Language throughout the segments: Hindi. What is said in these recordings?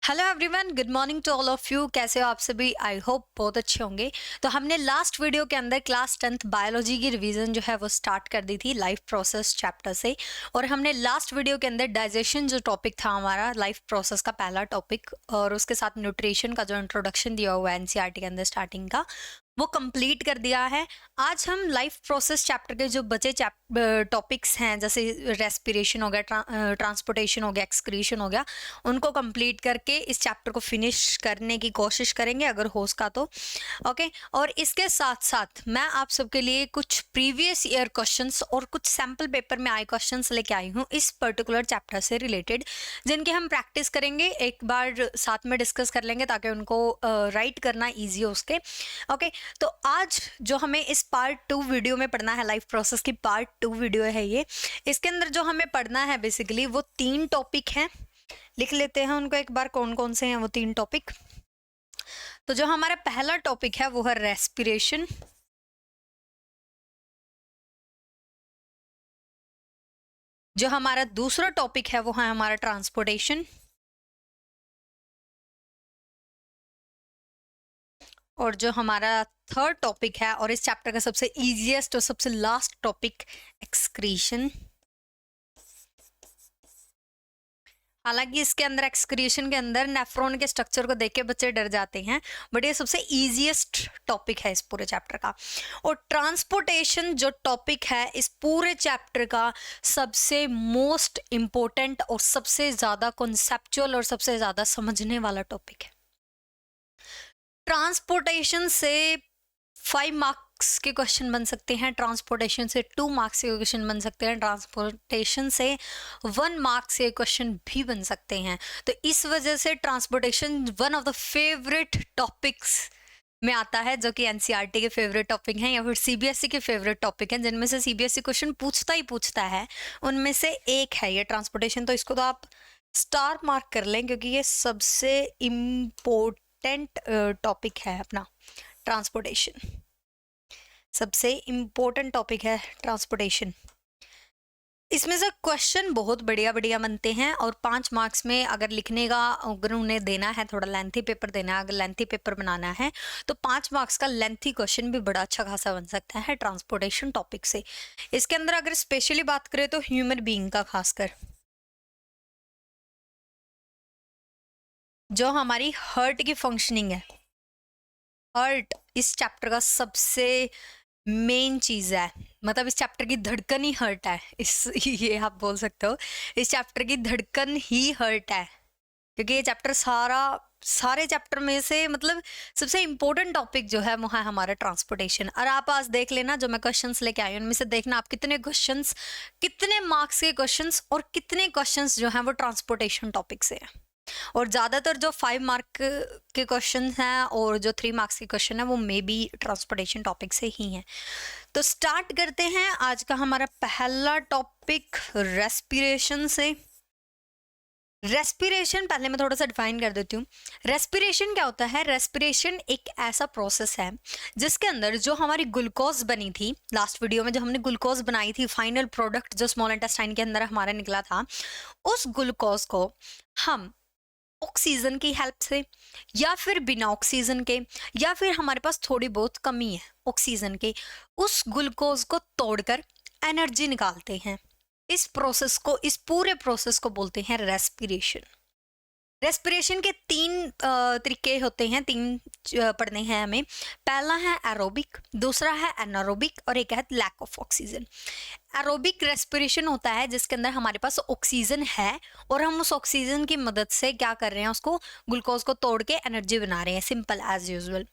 Hello everyone, good morning to all of you. कैसे हो आप सभी? आई होप बहुत अच्छे होंगे। तो हमने लास्ट वीडियो के अंदर क्लास 10th बायोलॉजी की रिवीजन जो है वो स्टार्ट कर दी थी लाइफ प्रोसेस चैप्टर से। और हमने लास्ट वीडियो के अंदर डाइजेशन जो टॉपिक था हमारा लाइफ प्रोसेस का पहला टॉपिक, और उसके साथ न्यूट्रिशन का जो इंट्रोडक्शन दिया हुआ है एनसीईआरटी के अंदर स्टार्टिंग का, वो कंप्लीट कर दिया है। आज हम लाइफ प्रोसेस चैप्टर के जो बचे टॉपिक्स हैं, जैसे रेस्पिरेशन हो गया, ट्रांसपोर्टेशन हो गया, एक्सक्रीशन हो गया, उनको कंप्लीट करके इस चैप्टर को फिनिश करने की कोशिश करेंगे अगर हो सका तो। ओके, और इसके साथ साथ मैं आप सबके लिए कुछ प्रीवियस ईयर क्वेश्चंस और कुछ सैम्पल पेपर में आए क्वेश्चंस लेके आई हूँ इस पर्टिकुलर चैप्टर से रिलेटेड, जिनकी हम प्रैक्टिस करेंगे, एक बार साथ में डिस्कस कर लेंगे ताकि उनको राइट करना ईजी हो उसके। ओके, तो आज जो हमें इस पार्ट 2 वीडियो में पढ़ना है, लाइफ प्रोसेस की पार्ट 2 वीडियो है ये। इसके अंदर जो हमें पढ़ना है बेसिकली वो 3 टॉपिक हैं। लिख लेते हैं उनको एक बार, कौन कौन से हैं वो 3 टॉपिक। तो जो हमारा पहला टॉपिक है वो है रेस्पिरेशन। जो हमारा दूसरा टॉपिक है वो है हमारा ट्रांसपोर्टेशन। और जो हमारा थर्ड टॉपिक है और इस चैप्टर का सबसे इजीएस्ट और सबसे लास्ट टॉपिक, एक्सक्रीशन। हालांकि इसके अंदर एक्सक्रीशन के अंदर नेफ्रॉन के स्ट्रक्चर को देख के बच्चे डर जाते हैं, बट ये सबसे इजीएस्ट टॉपिक है इस पूरे चैप्टर का। और ट्रांसपोर्टेशन जो टॉपिक है इस पूरे चैप्टर का सबसे मोस्ट इम्पोर्टेंट और सबसे ज़्यादा कॉन्सेप्चुअल और सबसे ज़्यादा समझने वाला टॉपिक है। ट्रांसपोर्टेशन से 5 मार्क्स के क्वेश्चन बन सकते हैं, ट्रांसपोर्टेशन से 2 मार्क्स के क्वेश्चन बन सकते हैं, ट्रांसपोर्टेशन से 1 मार्क्स के क्वेश्चन भी बन सकते हैं। तो इस वजह से transportation one of the favourite topics में आता है, जो कि एनसीईआरटी के फेवरेट टॉपिक हैं या फिर सीबीएसई के फेवरेट टॉपिक हैं, जिनमें से सीबीएसई क्वेश्चन पूछता ही पूछता है, उनमें से एक है ये ट्रांसपोर्टेशन। तो इसको तो आप स्टार मार्क कर लें, क्योंकि ये सबसे इम्पोर्टेंट टॉपिक है अपना ट्रांसपोर्टेशन। सबसे इम्पोर्टेंट टॉपिक है ट्रांसपोर्टेशन। इसमें से क्वेश्चन बहुत बढ़िया बढ़िया बनते हैं, और 5 मार्क्स में अगर लिखने का, अगर उन्हें देना है, थोड़ा लेंथी पेपर देना है, अगर लेंथी पेपर बनाना है तो 5 मार्क्स का लेंथी क्वेश्चन भी बड़ा अच्छा खासा बन सकता है ट्रांसपोर्टेशन टॉपिक से। इसके अंदर अगर स्पेशली बात करें तो ह्यूमन बीइंग का, खासकर जो हमारी हार्ट की फंक्शनिंग है, हार्ट इस चैप्टर का सबसे मेन चीज है। मतलब इस चैप्टर की धड़कन ही हर्ट है, इस ये आप बोल सकते हो, इस चैप्टर की धड़कन ही हर्ट है, क्योंकि ये चैप्टर सारे चैप्टर में से मतलब सबसे इम्पोर्टेंट टॉपिक जो है वो है हमारा ट्रांसपोर्टेशन। और आप आज देख लेना, जो मैं क्वेश्चंस लेके आई हूँ उनमें से देखना आप कितने क्वेश्चंस, कितने मार्क्स के क्वेश्चंस और कितने क्वेश्चंस जो हैं वो ट्रांसपोर्टेशन टॉपिक से हैं। और ज़्यादातर जो 5 मार्क के क्वेश्चन हैं और जो 3 मार्क्स के क्वेश्चन है वो मे बी ट्रांसपोर्टेशन टॉपिक से ही हैं। तो स्टार्ट करते हैं आज का हमारा पहला टॉपिक रेस्पिरेशन से। रेस्पिरेशन पहले मैं थोड़ा सा डिफाइन कर देती हूँ। रेस्पिरेशन क्या होता है? रेस्पिरेशन एक ऐसा प्रोसेस है जिसके अंदर जो हमारी ग्लूकोज बनी थी, लास्ट वीडियो में जो हमने ग्लूकोज बनाई थी, फाइनल प्रोडक्ट जो स्मॉल इंटेस्टाइन के अंदर हमारा निकला था, उस ग्लूकोज को हम ऑक्सीजन की हेल्प से या फिर बिना ऑक्सीजन के, या फिर हमारे पास थोड़ी बहुत कमी है ऑक्सीजन के, उस ग्लूकोज को तोड़कर एनर्जी निकालते हैं। इस प्रोसेस को, इस पूरे प्रोसेस को बोलते हैं रेस्पिरेशन। रेस्पिरेशन के 3 तरीके होते हैं, 3 पढ़ने हैं हमें। पहला है एरोबिक, दूसरा है एनारोबिक, और एक है lack of oxygen. Aerobic respiration होता है जिसके अंदर हमारे पास ऑक्सीजन है और हम उस ऑक्सीजन की मदद से क्या कर रहे हैं, उसको ग्लूकोज को तोड़ के एनर्जी बना रहे हैं, सिंपल एज यूजुअल।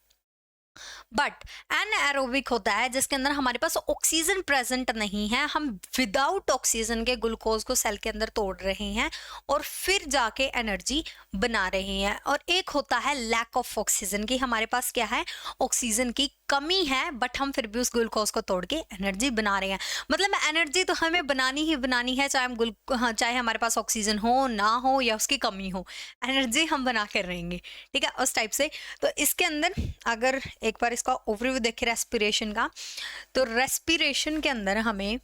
बट एनाएरोबिक होता है जिसके अंदर हमारे पास ऑक्सीजन प्रेजेंट नहीं है, हम विदाउट ऑक्सीजन के ग्लूकोज को सेल के अंदर तोड़ रहे हैं और फिर जाके एनर्जी बना रहे हैं। और एक होता है लैक ऑफ ऑक्सीजन, की हमारे पास क्या है, ऑक्सीजन की कमी है, बट हम फिर भी उस ग्लूकोज को तोड़ के एनर्जी बना रहे हैं। मतलब एनर्जी तो हमें बनानी ही बनानी है, चाहे हम चाहे हमारे पास ऑक्सीजन हो ना हो या उसकी कमी हो, एनर्जी हम बना कर रहेंगे। ठीक है, उस टाइप से। तो इसके अंदर अगर एक बार इसका ओवरव्यू देखें रेस्पिरेशन का, तो रेस्पिरेशन के अंदर हमें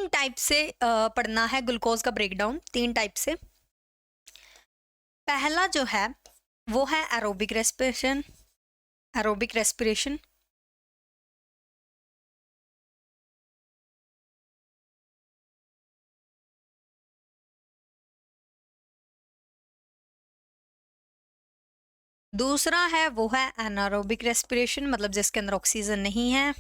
तीन टाइप से पढ़ना है ग्लूकोज का ब्रेकडाउन, तीन टाइप से। पहला जो है वो है एरोबिक रेस्पिरेशन, एरोबिक रेस्पिरेशन। दूसरा है वो है एनारोबिक रेस्पिरेशन, मतलब जिसके अंदर ऑक्सीजन नहीं है।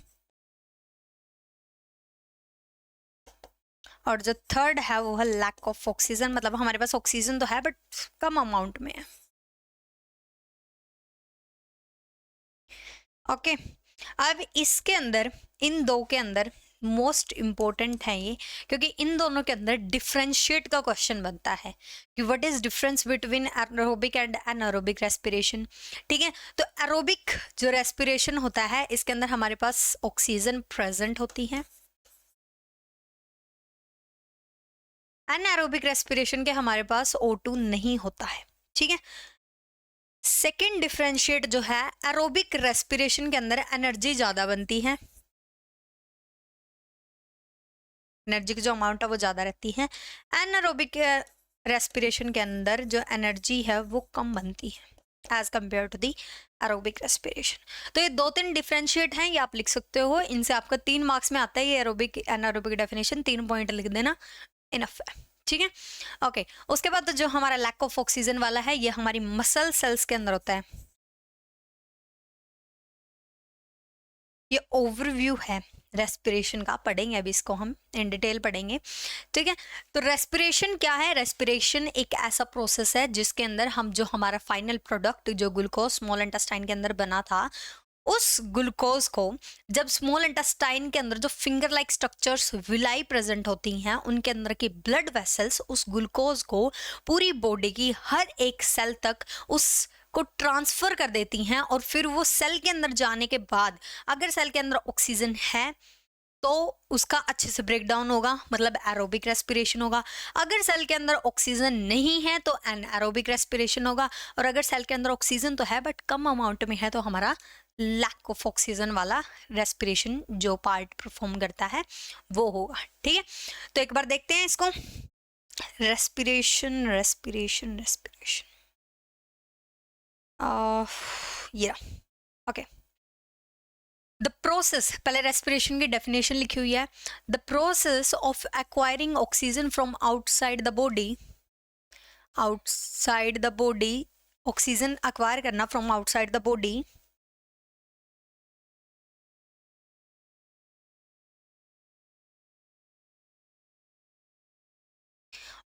और जो थर्ड है वो है लैक ऑफ ऑक्सीजन, मतलब हमारे पास ऑक्सीजन तो है बट कम अमाउंट में है। ओके, अब इसके अंदर, इन दो के अंदर मोस्ट इंपॉर्टेंट है ये, क्योंकि इन दोनों के अंदर डिफरेंशिएट का क्वेश्चन बनता है कि what is difference between aerobic and anaerobic respiration. ठीक है, तो एरोबिक जो रेस्पिरेशन होता है इसके अंदर हमारे पास ऑक्सीजन प्रेजेंट होती है। एनारोबिक रेस्पिरेशन के हमारे पास O2 नहीं होता है। ठीक है, सेकेंड डिफरेंशिएट जो है, एरोबिक रेस्पिरेशन के अंदर एनर्जी ज्यादा बनती है, एनर्जी की जो अमाउंट है वो ज्यादा रहती है। एनारोबिक रेस्पिरेशन के अंदर जो एनर्जी है वो कम बनती है as compare to the aerobic respiration. तो ये दो तीन डिफरेंशिएट हैं, ये आप लिख सकते हो, इनसे आपका 3 मार्क्स में आता है ये एरोबिक एनारोबिक डेफिनेशन, 3 पॉइंट लिख देना, इनफ है। ठीक है, ओके। उसके बाद जो हमारा लैक ऑफ ऑक्सीजन वाला है ये हमारी मसल सेल्स के अंदर होता है। ये ओवरव्यू है रेस्पिरेशन का, पढ़ेंगे अभी इसको हम इन डिटेल पढ़ेंगे। ठीक है, तो रेस्पिरेशन क्या है? रेस्पिरेशन एक ऐसा प्रोसेस है जिसके अंदर हम जो हमारा फाइनल प्रोडक्ट जो ग्लूकोज स्मॉल इंटेस्टाइन के अंदर बना था, उस ग्लूकोज को जब स्मॉल इंटेस्टाइन के अंदर जो finger like structures villi present होती हैं उनके अंदर की ब्लड वेसल्स उस ग्लूकोज को पूरी बॉडी की हर एक सेल तक उस को ट्रांसफर कर देती हैं, और फिर वो सेल के अंदर जाने के बाद अगर सेल के अंदर ऑक्सीजन है तो उसका अच्छे से ब्रेक डाउन होगा, मतलब एरोबिक रेस्पिरेशन होगा। अगर सेल के अंदर ऑक्सीजन नहीं है तो एनारोबिक रेस्पिरेशन होगा, और अगर सेल के अंदर ऑक्सीजन तो है बट कम अमाउंट में है तो हमारा लैक ऑफ ऑक्सीजन वाला रेस्पिरेशन जो पार्ट परफॉर्म करता है वो होगा। ठीक है, तो एक बार देखते हैं इसको, रेस्पिरेशन रेस्पिरेशन रेस्पिरेशन ये ओके। द प्रोसेस, पहले रेस्पिरेशन की डेफिनेशन लिखी हुई है, the process of acquiring oxygen from outside the body, outside the body oxygen acquire करना from outside the body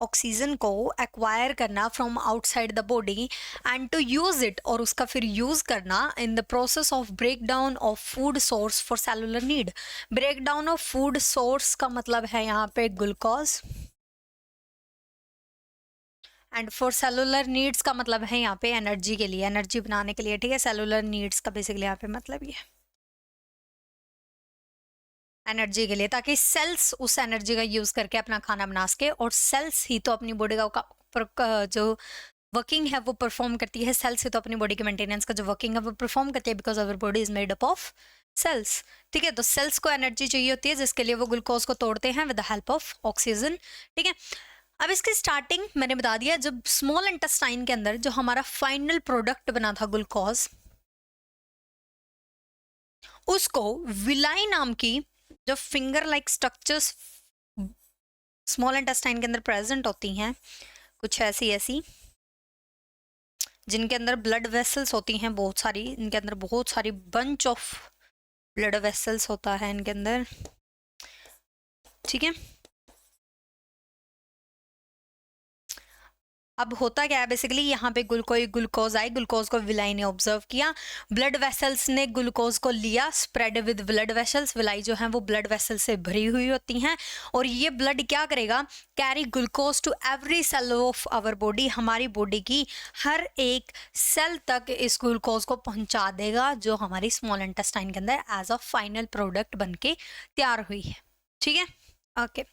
oxygen को एक्वायर करना from outside the body and to use it, और उसका फिर यूज करना in the process of break down of food source for cellular need. Break down of food source का मतलब है यहाँ पे glucose, and for cellular needs का मतलब है यहाँ पे एनर्जी के लिए, एनर्जी बनाने के लिए। ठीक है, सेलुलर नीड्स का बेसिकली यहाँ पे मतलब ये एनर्जी के लिए, ताकि सेल्स उस एनर्जी का यूज करके अपना खाना बना सके, और सेल्स ही तो अपनी बॉडी का जो वर्किंग है वो परफॉर्म करती है, सेल्स ही तो अपनी बॉडी के मेंटेनेंस का जो वर्किंग है वो परफॉर्म करती है, because our body is made up of cells. ठीक है, तो सेल्स को एनर्जी चाहिए होती है जिसके लिए वो ग्लूकोज को तोड़ते हैं with the help of oxygen. ठीक है, अब इसकी स्टार्टिंग मैंने बता दिया, जब स्मॉल इंटेस्टाइन के अंदर जो हमारा फाइनल प्रोडक्ट बना था ग्लूकोज, उसको विलाई नाम की जो finger like structures small intestine के अंदर प्रेजेंट होती हैं, कुछ ऐसी ऐसी जिनके अंदर ब्लड वेसल्स होती हैं बहुत सारी, इनके अंदर बहुत सारी बंच ऑफ ब्लड वेसल्स होता है इनके अंदर। ठीक है, अब होता क्या है बेसिकली, यहाँ पे ग्लूकोज आई, ग्लूकोज को विलाई ने ऑब्जर्व किया, ब्लड वेसल्स ने ग्लूकोज को लिया, spread with blood vessels, villi जो है वो ब्लड वेसल से भरी हुई होती हैं, और ये ब्लड क्या करेगा, carry glucose to every cell of our body, हमारी बॉडी की हर एक सेल तक इस ग्लूकोज को पहुंचा देगा जो हमारी स्मॉल इंटेस्टाइन के अंदर एज अ फाइनल प्रोडक्ट बन के तैयार हुई है। ठीक है, ओके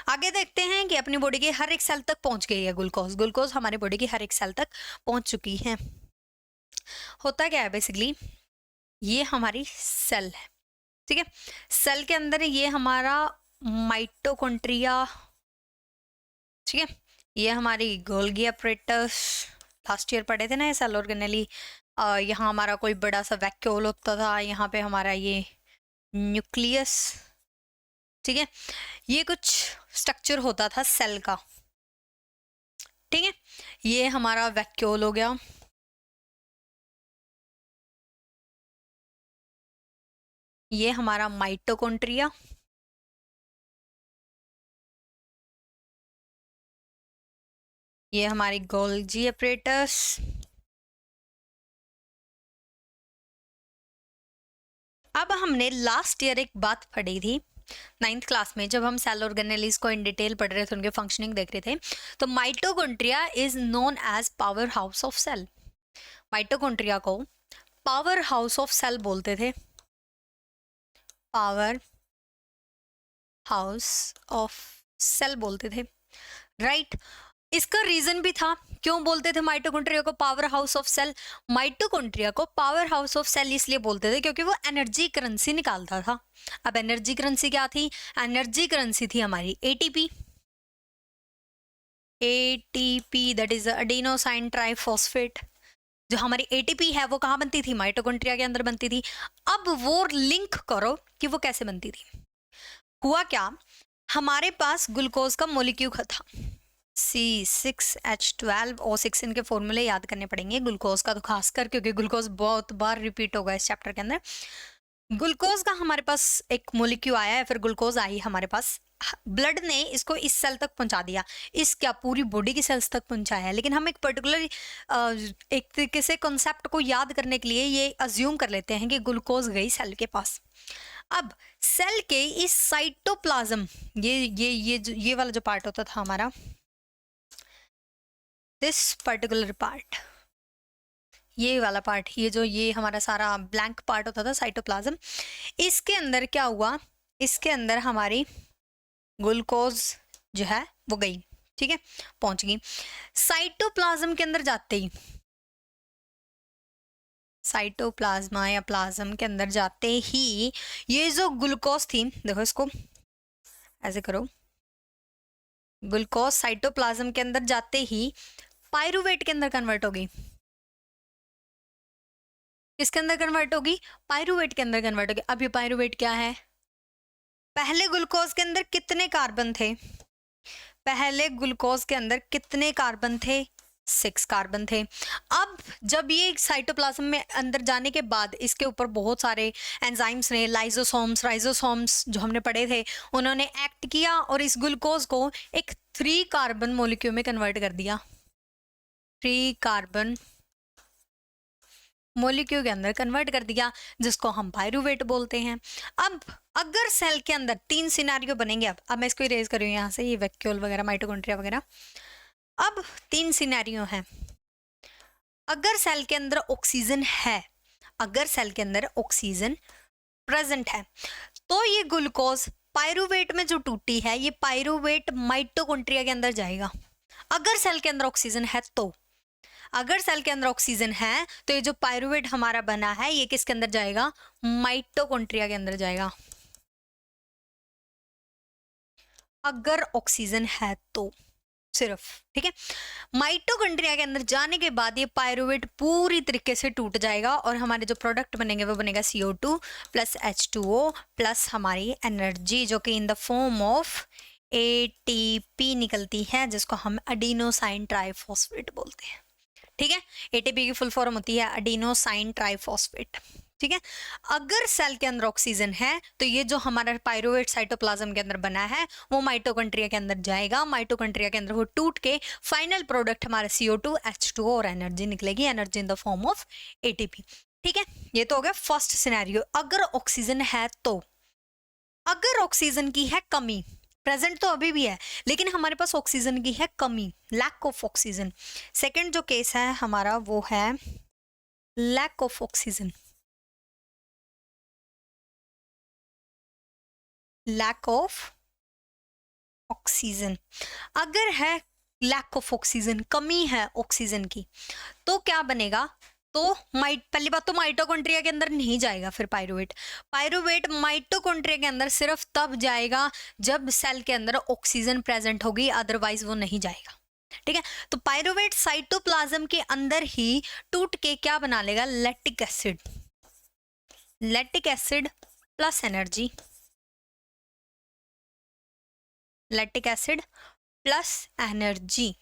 आगे देखते हैं कि अपनी बॉडी के हर एक सेल तक पहुंच गई है ग्लूकोज, ग्लूकोज हमारी बॉडी की हर एक सेल तक पहुंच चुकी है। होता क्या है बेसिकली, ये हमारी सेल है। ठीक है, सेल के अंदर ये हमारा माइटोकॉन्ड्रिया, ठीक है। ये हमारी गोल्गी apparatus, लास्ट ईयर पढ़े थे ना ये सेल ऑर्गेनेली। यहाँ हमारा कोई बड़ा सा वैक्यूल होता था, यहाँ पे हमारा ये न्यूक्लियस, ठीक है। ये कुछ स्ट्रक्चर होता था सेल का, ठीक है। ये हमारा वैक्यूल हो गया, ये हमारा माइटोकॉन्ड्रिया, ये हमारी गोल्गी apparatus, अब हमने लास्ट ईयर एक बात पढ़ी थी 9th क्लास में, जब हम सेल ऑर्गेनेलीज को इन डिटेल पढ़ रहे थे, उनके फंक्शनिंग देख रहे थे। तो mitochondria is known as power house of cell. Mitochondria को पावर हाउस ऑफ सेल बोलते थे, पावर हाउस ऑफ सेल बोलते थे, राइट। इसका रीजन भी था, क्यों बोलते थे माइटोकॉन्ड्रिया को power house of cell. Mitochondria को पावर हाउस ऑफ सेल इसलिए बोलते थे क्योंकि वो एनर्जी करेंसी निकालता था। अब एनर्जी करेंसी क्या थी? एनर्जी करेंसी थी हमारी ATP, ATP that is adenosine triphosphate. जो हमारी एटीपी है वो कहाँ बनती थी? माइटोकॉन्ड्रिया के अंदर बनती थी। अब वो लिंक करो कि वो कैसे बनती थी। हुआ क्या, हमारे पास ग्लूकोज का मोलिक्यूल था C6H12O6, इनके फॉर्मूले याद करने पड़ेंगे ग्लूकोज का तो खासकर, क्योंकि ग्लूकोज बहुत बार रिपीट होगा इस चैप्टर के अंदर। ग्लूकोज का हमारे पास एक मोलिक्यूल आया है, फिर ग्लूकोज आई हमारे पास, ब्लड ने इसको इस सेल तक पहुंचा दिया, इस क्या पूरी बॉडी की सेल्स तक पहुंचाया है। लेकिन हम एक पर्टिकुलर एक तरीके से कॉन्सेप्ट को याद करने के लिए ये अज्यूम कर लेते हैं कि ग्लूकोज गई सेल के पास। अब सेल के इस साइटोप्लाज्म, ये वाला जो पार्ट होता था हमारा, दिस पर्टिकुलर पार्ट, ये वाला पार्ट, ये हमारा सारा ब्लैंक पार्ट होता था साइटोप्लाज्म, इसके अंदर क्या हुआ, इसके अंदर हमारी ग्लूकोज जो है वो गई, ठीक है, पहुंच गई। साइटोप्लाज्म के अंदर जाते ही, साइटोप्लाज्मा या प्लाज्म के अंदर जाते ही ये जो ग्लूकोज थी, देखो इसको ऐसे करो, ग्लूकोज साइटोप्लाज्म के अंदर जाते ही पायरूवेट के अंदर कन्वर्ट होगी। किसके अंदर कन्वर्ट होगी? पायरूवेट के अंदर कन्वर्ट होगी। अब ये पायरूवेट क्या है? पहले ग्लूकोज के अंदर कितने कार्बन थे? पहले ग्लूकोज के अंदर कितने कार्बन थे? 6 कार्बन थे। अब जब ये साइटोप्लाज्म में अंदर जाने के बाद इसके ऊपर बहुत सारे एंजाइम्स ने, राइजोसोम्स जो हमने पढ़े थे, उन्होंने एक्ट किया और इस ग्लूकोज को एक 3 कार्बन मोलिक्यूल में कन्वर्ट कर दिया, 3 कार्बन मोलिक्यूल के अंदर कन्वर्ट कर दिया, जिसको हम पायरूवेट बोलते हैं। अब अगर सेल के अंदर 3 सिनेरियो बनेंगे, अब मैं इसको इरेज कर रही हूँ यहाँ से, ये वैक्यूल वगैरह माइटोकॉन्ड्रिया वगैरह। अब 3 सिनेरियो हैं। अगर सेल के अंदर ऑक्सीजन है, अगर सेल के अंदर ऑक्सीजन प्रेजेंट है, तो ये ग्लूकोज पायरूवेट में जो टूटी है, ये पायरूवेट माइटोकॉन्ड्रिया के अंदर जाएगा। अगर सेल के अंदर ऑक्सीजन है तो, अगर सेल के अंदर ऑक्सीजन है तो ये जो पायरूवेट हमारा बना है, ये किसके अंदर जाएगा? माइटोकॉन्ड्रिया के अंदर जाएगा। अगर ऑक्सीजन है तो सिर्फ, ठीक है। माइटोकॉन्ड्रिया के अंदर जाने के बाद ये पायरूवेट पूरी तरीके से टूट जाएगा और हमारे जो प्रोडक्ट बनेंगे वो बनेगा CO2 प्लस H2O प्लस हमारी एनर्जी, जो कि इन द फॉर्म ऑफ ATP निकलती है, जिसको हम एडेनोसाइन ट्राइफॉस्फेट बोलते हैं, ठीक है। एटीपी की फुल फॉर्म होती है एडेनोसाइन ट्राइफॉस्फेट, ठीक है। अगर सेल के अंदर ऑक्सीजन है तो ये जो हमारा पायरूवेट साइटोप्लाज्म के अंदर बना है वो माइटोकॉन्ड्रिया के अंदर जाएगा, माइटोकॉन्ड्रिया के अंदर वो टूट के फाइनल प्रोडक्ट हमारा CO2 H2O और एनर्जी निकलेगी, energy in the form of ATP, ठीक है। ये तो हो गया फर्स्ट सिनेरियो, अगर ऑक्सीजन है तो। अगर ऑक्सीजन की है कमी, प्रेजेंट तो अभी भी है लेकिन हमारे पास ऑक्सीजन की है कमी, लैक ऑफ ऑक्सीजन। सेकंड जो केस है हमारा वो है lack of oxygen, lack of oxygen. अगर है लैक ऑफ ऑक्सीजन, कमी है ऑक्सीजन की, तो क्या बनेगा? तो पहली बात तो माइटोकॉन्ड्रिया के अंदर नहीं जाएगा। फिर पायरुवेट माइटोकॉन्ड्रिया के अंदर सिर्फ तब जाएगा जब सेल के अंदर ऑक्सीजन प्रेजेंट होगी, अदरवाइज वो नहीं जाएगा। ठीक है, तो पायरुवेट साइटोप्लाज्म के अंदर ही टूट के क्या बना लेगा, lactic acid plus energy, lactic acid plus energy.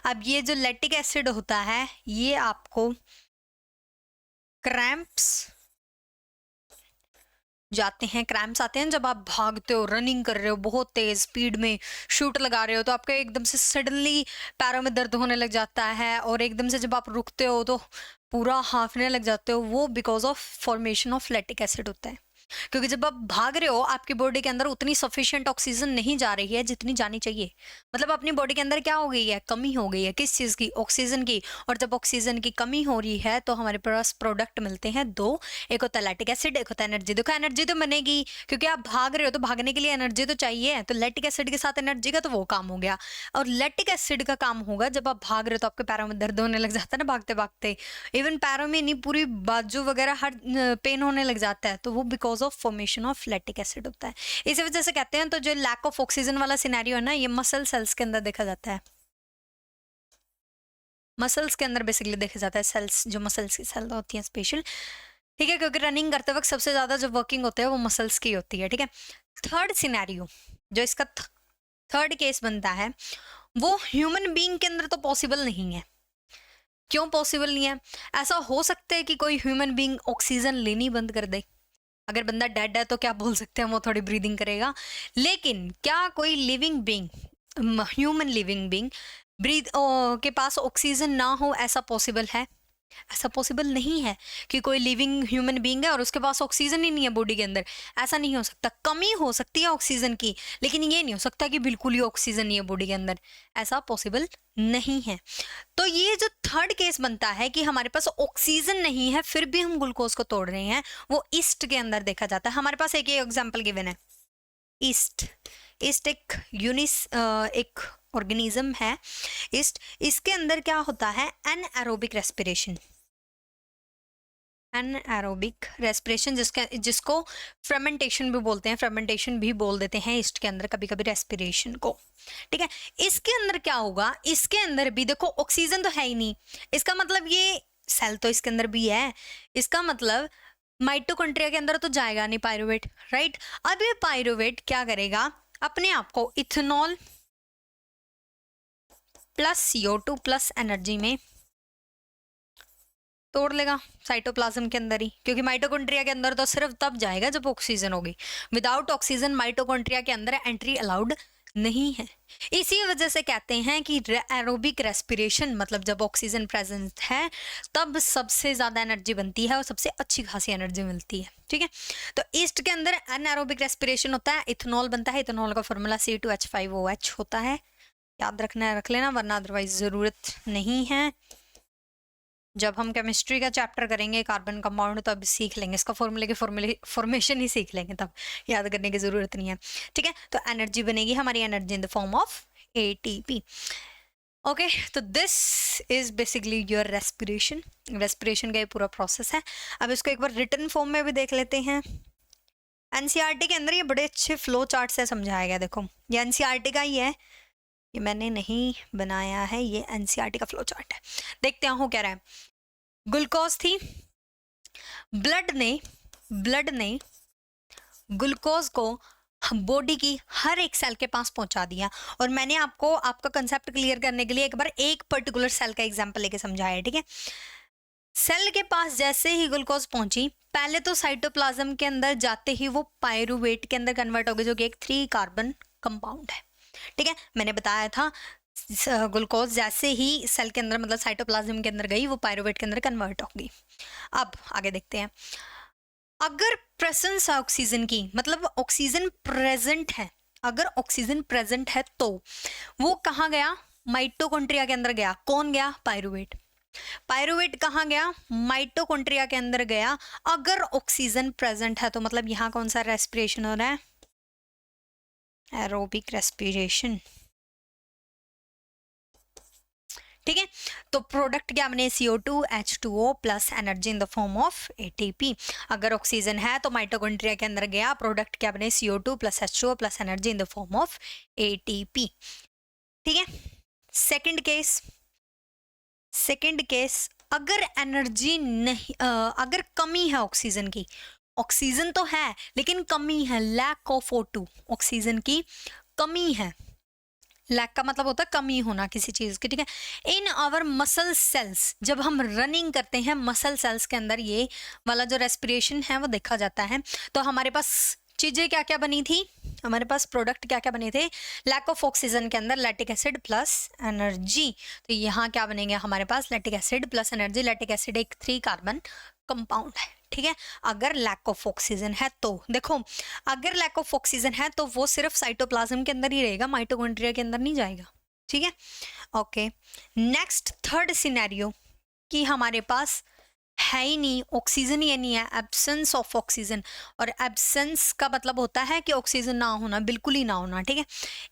अब ये जो लैक्टिक एसिड होता है ये आपको क्रैम्प्स जाते हैं, क्रैम्प्स आते हैं जब आप भागते हो, रनिंग कर रहे हो, बहुत तेज स्पीड में शूट लगा रहे हो, तो आपके एकदम से सडनली पैरों में दर्द होने लग जाता है, और एकदम से जब आप रुकते हो तो पूरा हाँफने लग जाते हो। वो because of formation of lactic acid होता है, क्योंकि जब आप भाग रहे हो आपकी बॉडी के अंदर उतनी सफिशिएंट ऑक्सीजन नहीं जा रही है जितनी जानी चाहिए। मतलब अपनी बॉडी के अंदर क्या हो गई है, कमी हो गई है, किस चीज़ की, ऑक्सीजन की। और जब ऑक्सीजन की कमी हो रही है तो हमारे पास प्रोडक्ट मिलते हैं दो, एक होता है लैक्टिक एसिड, एक होता है एनर्जी। देखो एनर्जी तो बनेगी क्योंकि आप भाग रहे हो, तो भागने के लिए एनर्जी तो चाहिए, तो लैक्टिक एसिड के साथ एनर्जी का तो वो काम हो गया। और लैक्टिक एसिड का काम होगा जब आप भाग रहे हो तो आपके पैरों में दर्द होने लग जाता है ना भागते भागते, इवन पैरों में नहीं, पूरी बाजू वगैरह हर पेन होने लग जाता है, तो वो because of formation of lactic acid होता है। इसी वजह से कहते हैं, तो जो लैक ऑफ ऑक्सीजन वाला सिनेरियो है ना, ये मसल सेल्स के अंदर देखा जाता है, मसल्स के अंदर बेसिकली देखा जाता है, सेल्स जो मसल्स की सेल होती हैं स्पेशल। ठीक है, क्योंकि रनिंग करते वक्त सबसे ज्यादा जो वर्किंग होता है वो मसल्स की होती है। ठीक है, थर्ड सिनेरियो जो इसका थर्ड केस बनता है वो ह्यूमन बीइंग के अंदर तो पॉसिबल नहीं है। क्यों पॉसिबल नहीं है? ऐसा हो सकता है कि कोई ह्यूमन बीइंग ऑक्सीजन लेनी बंद कर दे, अगर बंदा डेड है तो क्या बोल सकते हैं, वो थोड़ी ब्रीदिंग करेगा। लेकिन क्या कोई living being, human living being breathe के पास ऑक्सीजन ना हो, ऐसा पॉसिबल है? ऐसा पॉसिबल नहीं है कि कोई लिविंग ह्यूमन बीइंग है और उसके पास ऑक्सीजन ही नहीं है बॉडी के अंदर। ऐसा नहीं हो सकता। कमी हो सकती है ऑक्सीजन की, लेकिन ये नहीं हो सकता कि बिल्कुल ही ऑक्सीजन नहीं है बॉडी के अंदर, ऐसा पॉसिबल नहीं है। तो ये जो थर्ड केस बनता है कि हमारे पास ऑक्सीजन नहीं है फिर भी हम ग्लूकोज को तोड़ रहे हैं, वो ईस्ट के अंदर देखा जाता है। हमारे पास एक एग्जाम्पल गिवन है, ईस्ट एक ऑर्गेनिज्म है ईस्ट। इसके अंदर क्या होता है, एनएरोबिक रेस्पिरेशन, जिसको फ्रेमेंटेशन भी बोलते हैं, फ्रेमेंटेशन भी बोल देते हैं ईस्ट के अंदर कभी कभी रेस्पिरेशन को। ठीक है, इसके अंदर क्या होगा, इसके अंदर भी देखो ऑक्सीजन तो है ही नहीं, इसका मतलब ये सेल तो इसके अंदर भी है, इसका मतलब माइटोकॉन्ड्रिया के अंदर तो जाएगा नहीं पायरुवेट, राइट। अब ये पायरुवेट क्या करेगा, अपने आप को ethanol plus CO2 plus energy में तोड़ लेगा साइटोप्लाज्म के अंदर ही, क्योंकि माइटोकॉन्ड्रिया के अंदर तो सिर्फ तब जाएगा जब ऑक्सीजन होगी। विदाउट ऑक्सीजन माइटोकॉन्ड्रिया के अंदर एंट्री अलाउड नहीं है। इसी वजह से कहते हैं कि एरोबिक रेस्पिरेशन, मतलब जब ऑक्सीजन प्रेजेंट है तब सबसे ज्यादा एनर्जी बनती है और सबसे अच्छी खासी एनर्जी मिलती है। ठीक है, तो ईस्ट के अंदर एनारोबिक रेस्पिरेशन होता है, इथेनॉल बनता है, इथेनॉल का फॉर्मूला C2H5OH होता है, याद रखना है रख लेना, वरना अदरवाइज जरूरत नहीं है। जब हम केमिस्ट्री का चैप्टर करेंगे कार्बन कंपाउंड तब सीख लेंगे, इसका फॉर्मेशन ही सीख लेंगे, तब याद करने की जरूरत नहीं है। ठीक है, तो एनर्जी बनेगी हमारी, energy in the form of ATP। Okay, तो this is basically your respiration का ये पूरा प्रोसेस है। अब इसको एक बार रिटन फॉर्म में भी देख लेते हैं। NCERT के अंदर ये बड़े अच्छे फ्लो चार्ट से समझाया गया। देखो ये NCERT का ही है, ये मैंने नहीं बनाया है, ये NCERT का फ्लो चार्ट है। देखते हैं हो क्या रहा है। ग्लूकोज थी, ब्लड ने ग्लूकोज को बॉडी की हर एक सेल के पास पहुंचा दिया। और मैंने आपको आपका कंसेप्ट क्लियर करने के लिए एक बार एक पर्टिकुलर सेल का एग्जांपल लेके समझाया। ठीक है, सेल के पास जैसे ही ग्लूकोज पहुंची, पहले तो साइटोप्लाज्म के अंदर जाते ही वो पायरुवेट के अंदर कन्वर्ट हो गई, जो कि एक 3 कार्बन कंपाउंड है। ठीक है, मैंने बताया था ग्लूकोज जैसे ही सेल के अंदर, मतलब साइटोप्लाज्म के अंदर गई, वो पायरुवेट के अंदर कन्वर्ट हो गई। अब आगे देखते हैं, अगर प्रेजेंस है ऑक्सीजन की, मतलब ऑक्सीजन प्रेजेंट है, अगर ऑक्सीजन प्रेजेंट है तो वो कहाँ गया, माइटोकॉन्ड्रिया के अंदर गया। कौन गया, पायरुवेट कहाँ गया, माइटोकॉन्ड्रिया के अंदर गया। अगर ऑक्सीजन प्रेजेंट है तो मतलब यहाँ कौन सा रेस्पिरेशन हो रहा है, एरोबिक रेस्पिरेशन। ठीक है। तो प्रोडक्ट क्या बने, CO2 H2O plus energy in the form of ATP। अगर ऑक्सीजन है तो माइटोकॉन्ड्रिया के अंदर गया, प्रोडक्ट क्या बने, CO2 plus H2O plus energy in the form of ATP। ठीक है। सेकंड केस अगर एनर्जी नहीं अगर कमी है ऑक्सीजन की, ऑक्सीजन तो है लेकिन कमी है, लैक ऑफ O2, ऑक्सीजन की कमी है। लैक का मतलब होता है कमी होना किसी चीज की, ठीक है। इन आवर मसल सेल्स, जब हम रनिंग करते हैं मसल सेल्स के अंदर ये वाला जो रेस्पिरेशन है वो देखा जाता है। तो हमारे पास चीजें क्या क्या बनी थी, हमारे पास प्रोडक्ट क्या क्या बने थे, लैक ऑफ ऑक्सीजन के अंदर लैक्टिक एसिड प्लस एनर्जी। तो यहाँ क्या बनेंगे हमारे पास, lactic acid plus energy. Lactic acid एक 3 कार्बन कंपाउंड है, ठीक है। अगर लैक ऑफ ऑक्सीजन है तो देखो, अगर लैक ऑफ ऑक्सीजन है तो वो सिर्फ साइटोप्लाज्म के अंदर ही रहेगा, माइटोकॉन्ड्रिया के अंदर नहीं जाएगा, ठीक है। ओके, नेक्स्ट थर्ड सिनेरियो कि हमारे पास है ही नहीं ऑक्सीजन, ही नहीं है, एब्सेंस ऑफ ऑक्सीजन। और एब्सेंस का मतलब होता है कि ऑक्सीजन ना होना, बिल्कुल ही ना होना, ठीक है।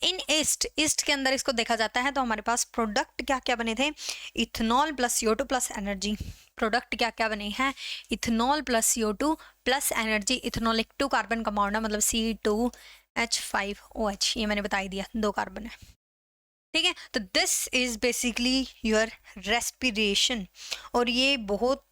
इन ईस्ट के अंदर इसको देखा जाता है। तो हमारे पास प्रोडक्ट क्या क्या बने थे, ethanol plus CO2 plus energy. Product क्या क्या बने हैं, ethanol plus CO2 plus energy. Ethanol एक 2 कार्बन कंपाउंड है, मतलब C2H5OH, ये मैंने बता ही दिया, 2 कार्बन है, ठीक है। तो this is basically your respiration, और ये बहुत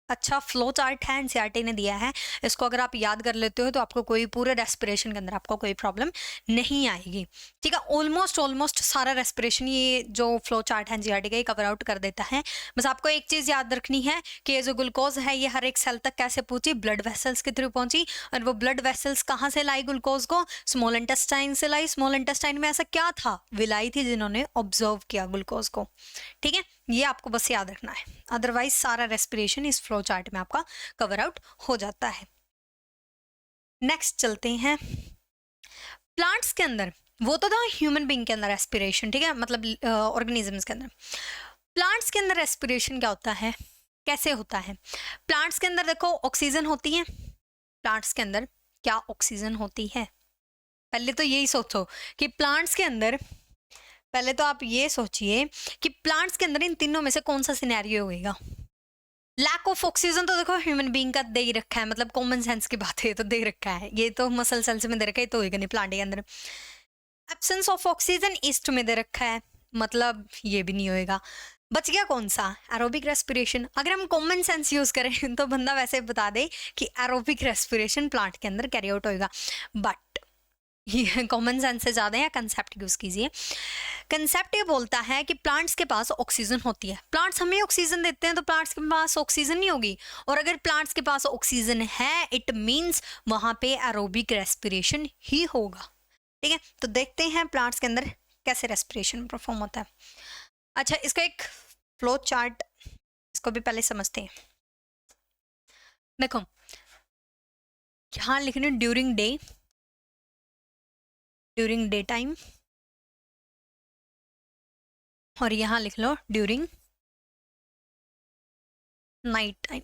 अच्छा फ्लो चार्ट है, एनसीईआरटी ने दिया है। इसको अगर आप याद कर लेते हो तो आपको कोई पूरे रेस्पिरेशन के अंदर आपको कोई प्रॉब्लम नहीं आएगी, ठीक है। ऑलमोस्ट सारा रेस्पिरेशन ये जो फ्लो चार्ट है एनसीईआरटी का ये कवर आउट कर देता है। बस आपको एक चीज याद रखनी है कि ये जो ग्लूकोज है ये हर एक सेल तक कैसे पहुंची, ब्लड वेसल्स के थ्रू पहुंची। और वो ब्लड वेसल्स कहाँ से लाई ग्लूकोज को, स्मॉल इंटेस्टाइन से लाई। स्मॉल इंटेस्टाइन में ऐसा क्या था, विलाई थी जिन्होंने ऑब्जर्व किया ग्लूकोज को, ठीक है। ये आपको बस याद रखना है, अदरवाइज सारा रेस्पिरेशन इस फ्लो चार्ट में आपका कवर आउट हो जाता है। नेक्स्ट चलते हैं, प्लांट्स के अंदर वो तो था ह्यूमन बीइंग के अंदर रेस्पिरेशन, ठीक है, मतलब ऑर्गेनिजम्स के अंदर। प्लांट्स के अंदर रेस्पिरेशन क्या होता है, कैसे होता है। प्लांट्स के अंदर देखो ऑक्सीजन होती है, प्लांट्स के अंदर क्या ऑक्सीजन होती है। पहले तो यही सोचो कि प्लांट्स के अंदर, पहले तो आप ये सोचिए कि प्लांट्स के अंदर इन तीनों में से कौन सा सिनेरियो होगा। लैक ऑफ ऑक्सीजन तो देखो ह्यूमन बीइंग का दे ही रखा है, मतलब कॉमन सेंस की बात है, तो दे रखा है, ये तो मसल सेल्स में दे रखा है, तो होगा नहीं प्लांट के अंदर। एब्सेंस ऑफ ऑक्सीजन ईस्ट में दे रखा है, मतलब ये भी नहीं होएगा। बच गया कौन सा, एरोबिक रेस्पिरेशन। अगर हम कॉमन सेंस यूज करें तो बंदा वैसे बता दे कि एरोबिक रेस्पिरेशन प्लांट के अंदर कैरी आउट होएगा, बट ये कॉमन सेंस से ज़्यादा या कंसेप्ट यूज कीजिए। कंसेप्ट ये बोलता है कि प्लांट्स के पास ऑक्सीजन होती है, प्लांट्स हमें ऑक्सीजन देते हैं, तो प्लांट्स के पास ऑक्सीजन नहीं होगी। और अगर प्लांट्स के पास ऑक्सीजन है, इट मीन्स वहां पे एरोबिक रेस्पिरेशन ही होगा, ठीक है। तो देखते हैं प्लांट्स के अंदर कैसे रेस्पिरेशन परफॉर्म होता है। अच्छा, इसका एक फ्लो चार्ट, इसको भी पहले समझते हैं। देखो यहाँ लिखने ड्यूरिंग डे टाइम, और यहां लिख लो during night time.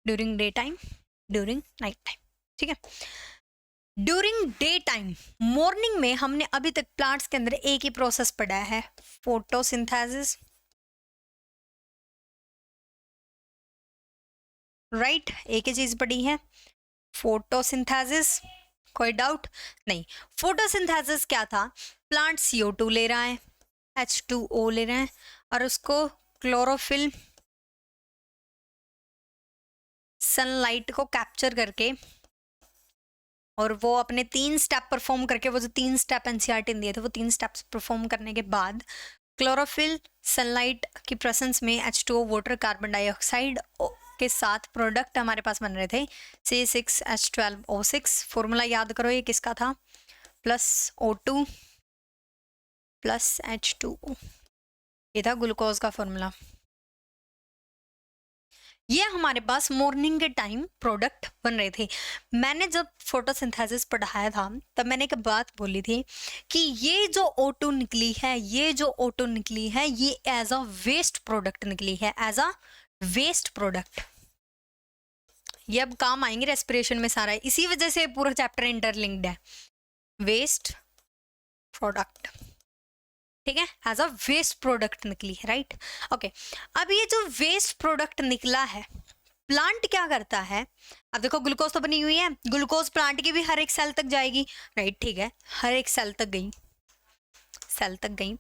During day time, during night time, ठीक है। ड्यूरिंग डे टाइम, मॉर्निंग में हमने अभी तक प्लांट्स के अंदर एक ही प्रोसेस पढ़ा है, फोटोसिंथेसिस, राइट, एक ही चीज पढ़ी है, फोटोसिंथेसिस। कोई डाउट नहीं। फोटोसिंथेसिस क्या था, प्लांट CO2 ले रहा है, H2O ले रहे हैं, और उसको क्लोरोफिल सनलाइट को कैप्चर करके, और वो अपने 3 स्टेप परफॉर्म करके, वो जो 3 स्टेप एनसीईआरटी ने दिए थे, वो 3 स्टेप्स परफॉर्म करने के बाद क्लोरोफिल सनलाइट की प्रेजेंस में H2O वाटर कार्बन डाइऑक्साइड के साथ प्रोडक्ट हमारे पास बन रहे थे, C6H12O6। फॉर्मूला याद करो ये किसका था, प्लस O2 प्लस H2O, ये था ग्लूकोज का फॉर्मूला। ये हमारे पास मॉर्निंग के टाइम प्रोडक्ट बन रहे थे। मैंने जब फोटोसिंथेसिस पढ़ाया था तब मैंने एक बात बोली थी कि ये जो O2 निकली है, ये जो O2 निकली है, ये एज अ वेस्ट प्रोडक्ट निकली है, एज अ वेस्ट प्रोडक्ट। ये अब काम आएंगे रेस्पिरेशन में सारा, इसी वजह से पूरा चैप्टर इंटरलिंक्ड है। वेस्ट प्रोडक्ट, ठीक है, एज अ वेस्ट प्रोडक्ट निकली है, राइट। ओके, अब ये जो वेस्ट प्रोडक्ट निकला है, प्लांट क्या करता है, अब देखो ग्लूकोज तो बनी हुई है, ग्लूकोज प्लांट की भी हर एक सेल तक जाएगी, राइट, ठीक है, हर एक सेल तक गई, सेल तक गई।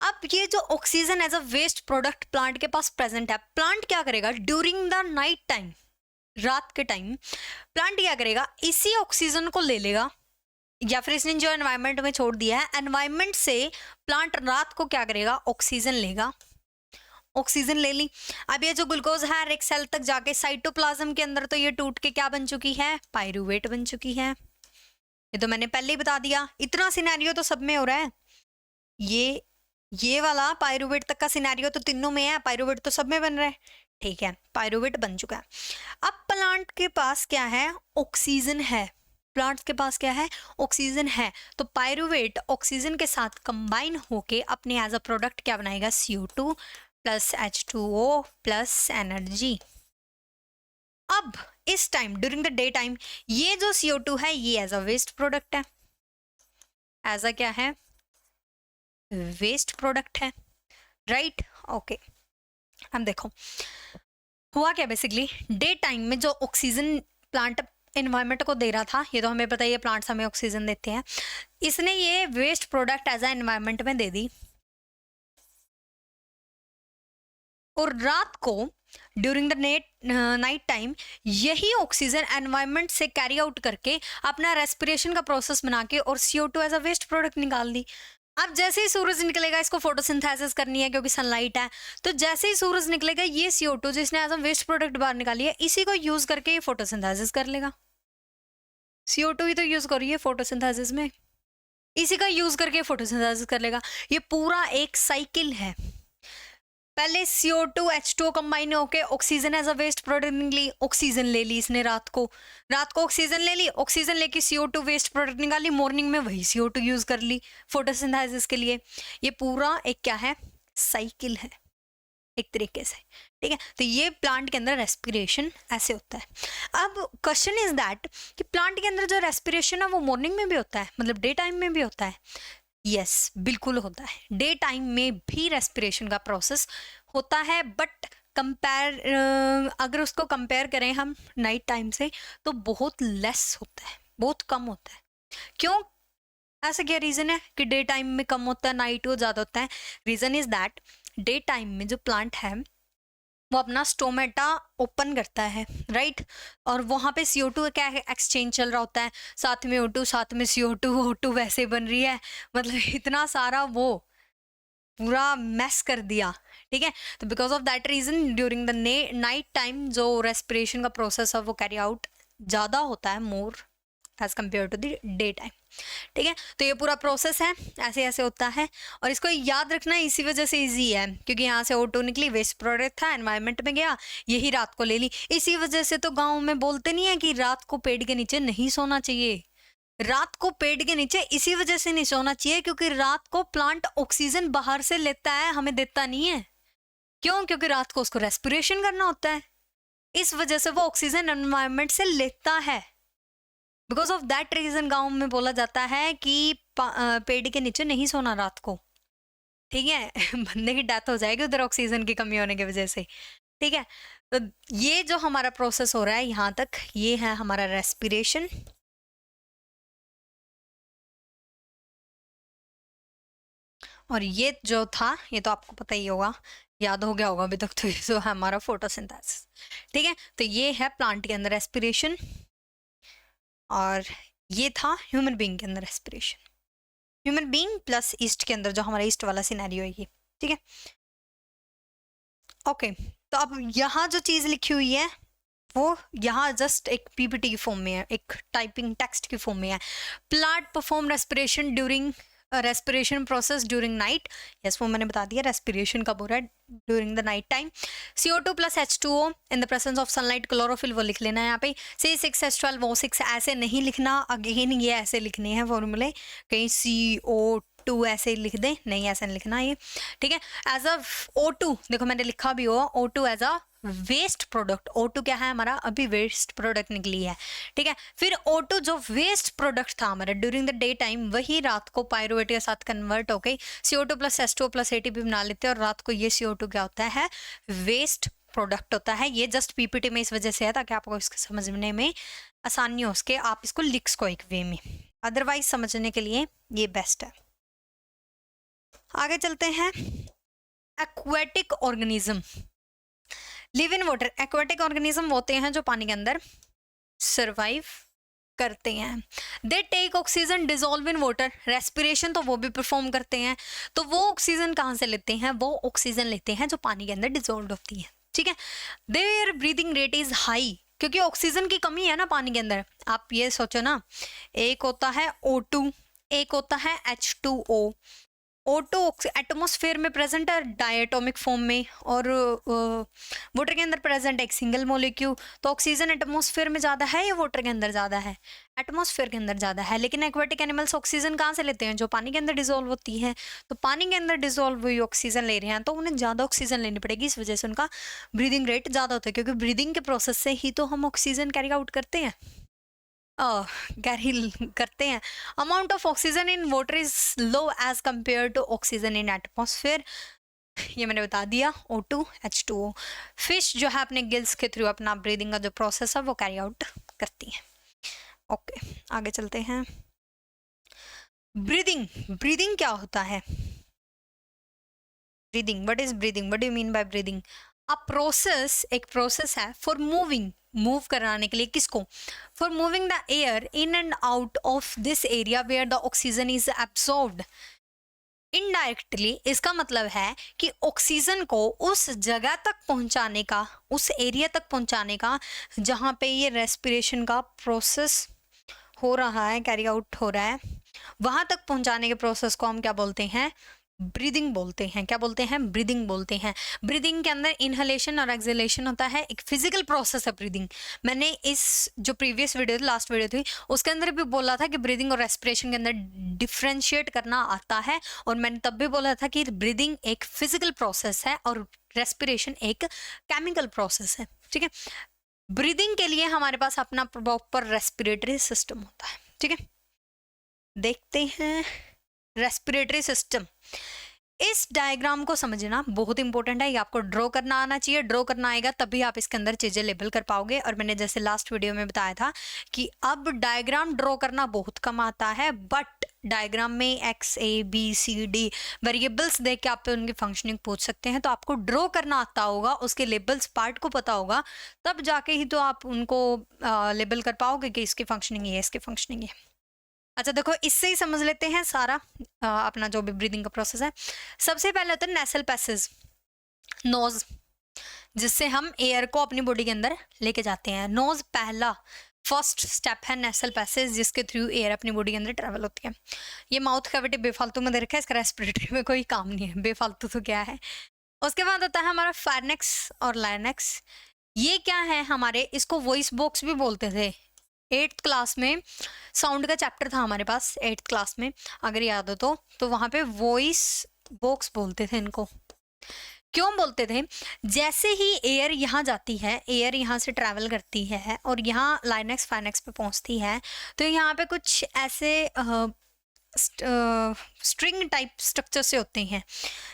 अब ये जो oxygen as a waste product plant के पास प्रेजेंट है, प्लांट क्या करेगा ड्यूरिंग द नाइट टाइम, रात के टाइम प्लांट क्या करेगा, इसी ऑक्सीजन को ले लेगा, या फिर इसने जो एनवायरनमेंट में छोड़ दिया है, एनवायरनमेंट से प्लांट रात को क्या करेगा, ऑक्सीजन लेगा, ऑक्सीजन ले ली। अब ये जो ग्लूकोज है हर एक सेल तक जाके साइटोप्लाज्म के अंदर तो ये टूट के क्या बन चुकी है, पायरूवेट बन चुकी है। ये तो मैंने पहले ही बता दिया, इतना सिनेरियो तो सब में हो रहा है, ये वाला पायरूवेट तक का सिनेरियो तो तीनों में है, पायरूवेट तो सब में बन रहा है, ठीक है, पायरूवेट बन चुका है। अब प्लांट के पास क्या है, ऑक्सीजन है, प्लांट के पास क्या है, ऑक्सीजन है, तो पायरूवेट ऑक्सीजन के साथ कंबाइन होके अपने एज अ प्रोडक्ट क्या बनाएगा, CO2 plus H2O plus energy. अब इस time during the day time ये जो CO2 है ये एज अ वेस्ट प्रोडक्ट है, एज अ क्या है, वेस्ट प्रोडक्ट है, राइट। ओके, अब देखो हुआ क्या, बेसिकली डे टाइम में जो ऑक्सीजन प्लांट एनवायरनमेंट को दे रहा था, ये तो हमें पता ही है प्लांट्स हमें ऑक्सीजन देते हैं, इसने ये waste product as a environment में दे दी, और रात को ड्यूरिंग द नाइट टाइम यही ऑक्सीजन एनवायरनमेंट से कैरी आउट करके अपना रेस्पिरेशन का प्रोसेस बना के और CO2 as a waste product निकाल दी। अब जैसे ही सूरज निकलेगा, इसको फोटोसिंथेसिस करनी है क्योंकि सनलाइट है, तो जैसे ही सूरज निकलेगा ये CO2 जिसने एज अ वेस्ट प्रोडक्ट बाहर निकाली है, इसी को यूज करके ये फोटोसिंथेसिस कर लेगा। CO2 ही तो यूज कर रही है फोटोसिंथेसिस में, इसी का यूज करके फोटोसिंथेसिस कर लेगा। ये पूरा एक साइकिल है, पहले CO2 H2O कंबाइन होके oxygen as a waste product निकली, ऑक्सीजन ले ली इसने रात को ऑक्सीजन ले ली, ऑक्सीजन लेके CO2 वेस्ट प्रोडक्ट निकाली, मॉर्निंग में वही CO2 यूज कर ली फोटोसिंथेसिस के लिए। ये पूरा एक क्या है, साइकिल है एक तरीके से, ठीक है। तो ये प्लांट के अंदर रेस्पिरेशन ऐसे होता है। अब क्वेश्चन इज दैट कि प्लांट के अंदर जो रेस्पिरेशन है वो मॉर्निंग में भी होता है, मतलब डे टाइम में भी होता है। यस, बिल्कुल होता है, डे टाइम में भी रेस्पिरेशन का प्रोसेस होता है, बट कंपेयर अगर उसको कंपेयर करें हम नाइट टाइम से तो बहुत लेस होता है, बहुत कम होता है। क्यों, ऐसा क्या रीज़न है कि डे टाइम में कम होता है, नाइट को ज़्यादा होता है? Reason is that day time में जो प्लांट है वो अपना स्टोमेटा ओपन करता है, राइट, और वहाँ पे CO2 क्या है, एक्सचेंज चल रहा होता है, साथ में O2, साथ में CO2, O2 वैसे बन रही है, मतलब इतना सारा वो पूरा मैस कर दिया, ठीक है। तो because of that reason during the night time जो रेस्पिरेशन का प्रोसेस है वो कैरी आउट ज़्यादा होता है, more as compare to the day time, ठीक है। तो ये पूरा प्रोसेस है, ऐसे ऐसे होता है, और इसको याद रखना इसी वजह से इजी है क्योंकि यहाँ से O2 निकली, वेस्ट प्रोडक्ट था, एनवायरनमेंट में गया, यही रात को ले ली। इसी वजह से तो गाँव में बोलते नहीं है कि रात को पेड़ के नीचे नहीं सोना चाहिए, रात को पेड़ के नीचे इसी वजह से नहीं सोना चाहिए क्योंकि रात को प्लांट ऑक्सीजन बाहर से लेता है, हमें देता नहीं है। क्यों? क्योंकि रात को उसको रेस्पिरेशन करना होता है, इस वजह से वो ऑक्सीजन एनवायरनमेंट से लेता है। बिकॉज ऑफ दैट रीजन गाँव में बोला जाता है कि पेड़ के नीचे नहीं सोना रात को, ठीक है बंदे की डेथ हो जाएगी उधर ऑक्सीजन की कमी होने की वजह से, ठीक है। तो ये जो हमारा प्रोसेस हो रहा है यहाँ तक, ये है हमारा रेस्पिरेशन। और ये जो था ये तो आपको पता ही होगा, याद हो गया होगा अभी तक, तो ये जो है हमारा फोटोसिंथेसिस, ठीक है। तो ये है प्लांट के अंदर रेस्पिरेशन, और ये था ह्यूमन बीइंग के अंदर respiration, human being plus east के अंदर जो हमारा ईस्ट वाला सिनेरियो है ये, ठीक है। ओके, तो अब यहाँ जो चीज़ लिखी हुई है वो यहाँ जस्ट एक PPT की फॉर्म में है, एक टाइपिंग टेक्स्ट की फॉर्म में है। Plant perform respiration during respiration process during night, yes वो मैंने बता दिया, रेस्पिरेशन कब हो रहा है, during the night time. CO2 plus H2O in the presence of sunlight, chlorophyll वो लिख लेना है यहाँ पे, C6H12O6 ऐसे नहीं लिखना, अगेन ये ऐसे लिखने हैं फॉर्मूले, कहीं CO2 O2 ऐसे लिख दें, नहीं ऐसे नहीं लिखना ये, ठीक है। एज अ O2, देखो मैंने लिखा भी हो O2 as a waste product. O2 क्या है हमारा, अभी वेस्ट प्रोडक्ट निकली है, ठीक है। फिर O2 जो वेस्ट प्रोडक्ट था हमारा ड्यूरिंग द डे टाइम, वही रात को पायरुवेट के साथ कन्वर्ट होके CO2 plus H2O plus ATP बना लेते हैं, और रात को ये CO2 क्या होता है, वेस्ट प्रोडक्ट होता है। ये जस्ट PPT में इस वजह से है ताकि आपको इसको समझने में आसानी हो सके, आप इसको लिख सको एक वे में, अदरवाइज समझने के लिए ये बेस्ट है। आगे चलते हैं, aquatic organism live in water. Aquatic organism होते हैं जो पानी के अंदर सरवाइव करते हैं। They take oxygen dissolve in water, respiration तो वो भी परफॉर्म करते हैं। तो वो ऑक्सीजन कहाँ से लेते हैं, वो ऑक्सीजन लेते हैं जो पानी के अंदर डिजोल्व होती है, ठीक है। Their breathing rate is high, क्योंकि ऑक्सीजन की कमी है ना पानी के अंदर। आप ये सोचो ना, एक होता है O2, एक होता है H2O। O2 एटमॉस्फेयर में प्रेजेंट है डायटोमिक फॉर्म में, और वाटर के अंदर प्रेजेंट है एक सिंगल मॉलिक्यूल। तो ऑक्सीजन एटमॉस्फेयर में ज़्यादा है या वाटर के अंदर ज़्यादा है, एटमॉस्फेयर के अंदर ज़्यादा है। लेकिन एक्वेटिक एनिमल्स ऑक्सीजन कहाँ से लेते हैं, जो पानी के अंदर डिजोल्व होती है। तो पानी के अंदर डिजोल्व हुई ऑक्सीजन ले रहे हैं तो उन्हें ज़्यादा ऑक्सीजन लेनी पड़ेगी, इस वजह से उनका ब्रीदिंग रेट ज़्यादा होता है, क्योंकि ब्रीदिंग के प्रोसेस से ही तो हम ऑक्सीजन कैरी आउट करते हैं, कैरी करते हैं। Amount of oxygen in water is low as compare to oxygen in atmosphere, ये मैंने बता दिया। O2 H2O। फिश जो है अपने गिल्स के थ्रू अपना ब्रीदिंग का जो प्रोसेस है वो कैरी आउट करती है। ओके, आगे चलते हैं। ब्रीदिंग, ब्रीदिंग क्या होता है, breathing, what is breathing, what do you mean by breathing. A process, एक प्रोसेस है फॉर मूविंग, मूव कराने के लिए, किसको, for moving the air in and out of this area where the oxygen is absorbed. Indirectly इसका मतलब है कि ऑक्सीजन को उस जगह तक पहुंचाने का, उस एरिया तक पहुंचाने का जहां पे ये रेस्पिरेशन का प्रोसेस हो रहा है, कैरी आउट हो रहा है, वहां तक पहुंचाने के प्रोसेस को हम क्या बोलते हैं, ब्रीदिंग बोलते हैं। क्या बोलते हैं, ब्रीदिंग बोलते हैं। ब्रीदिंग के अंदर इनहलेशन और एक्सहेलेशन होता है, एक फिजिकल प्रोसेस है ब्रीदिंग। मैंने इस जो प्रीवियस वीडियो थी, लास्ट वीडियो थी, उसके अंदर भी बोला था कि ब्रीदिंग और रेस्पिरेशन के अंदर डिफ्रेंशिएट करना आता है, और मैंने तब भी बोला था कि ब्रीदिंग एक फिजिकल प्रोसेस है और रेस्पिरेशन एक केमिकल प्रोसेस है, ठीक है। ब्रीदिंग के लिए हमारे पास अपना प्रॉपर रेस्पिरेटरी सिस्टम होता है, ठीक है। देखते हैं रेस्पिरेटरी सिस्टम। इस डायग्राम को समझना बहुत इंपॉर्टेंट है, ये आपको ड्रॉ करना आना चाहिए। ड्रॉ करना आएगा तभी आप इसके अंदर चीजें लेबल कर पाओगे। और मैंने जैसे लास्ट वीडियो में बताया था कि अब डायग्राम ड्रॉ करना बहुत कम आता है, बट डायग्राम में X A B C D variables देख के आप उनकी फंक्शनिंग पूछ सकते हैं। तो आपको ड्रॉ करना आता होगा, उसके लेबल्स पार्ट को पता होगा, तब जाके ही तो आप उनको लेबल कर पाओगे कि इसकी फंक्शनिंग ये है, इसकी फंक्शनिंग ये। अच्छा देखो, इससे ही समझ लेते हैं सारा अपना जो भी ब्रीदिंग का प्रोसेस है। सबसे पहले होता है नेसल पैसेज, नोज, जिससे हम एयर को अपनी बॉडी के अंदर लेके जाते हैं। नोज पहला फर्स्ट स्टेप है नेसल पैसेज, जिसके थ्रू एयर अपनी बॉडी के अंदर ट्रेवल होती है। ये माउथ कैविटी बेफालतू में दे रखा है, इसका रेस्पिरेटरी में कोई काम नहीं है, बेफालतू तो क्या है। उसके बाद होता है हमारा फार्नेक्स और लाइनेक्स। ये क्या है हमारे, इसको वॉइस बॉक्स भी बोलते थे। 8th क्लास में साउंड का चैप्टर था हमारे पास 8th क्लास में, अगर याद हो तो वहाँ पे वॉइस बॉक्स बोलते थे इनको। क्यों बोलते थे, जैसे ही एयर यहाँ जाती है, एयर यहाँ से ट्रैवल करती है और यहाँ लाइनेक्स फाइनेक्स पे पहुँचती है, तो यहाँ पे कुछ ऐसे स्ट्रिंग टाइप स्ट्रक्चर से होते हैं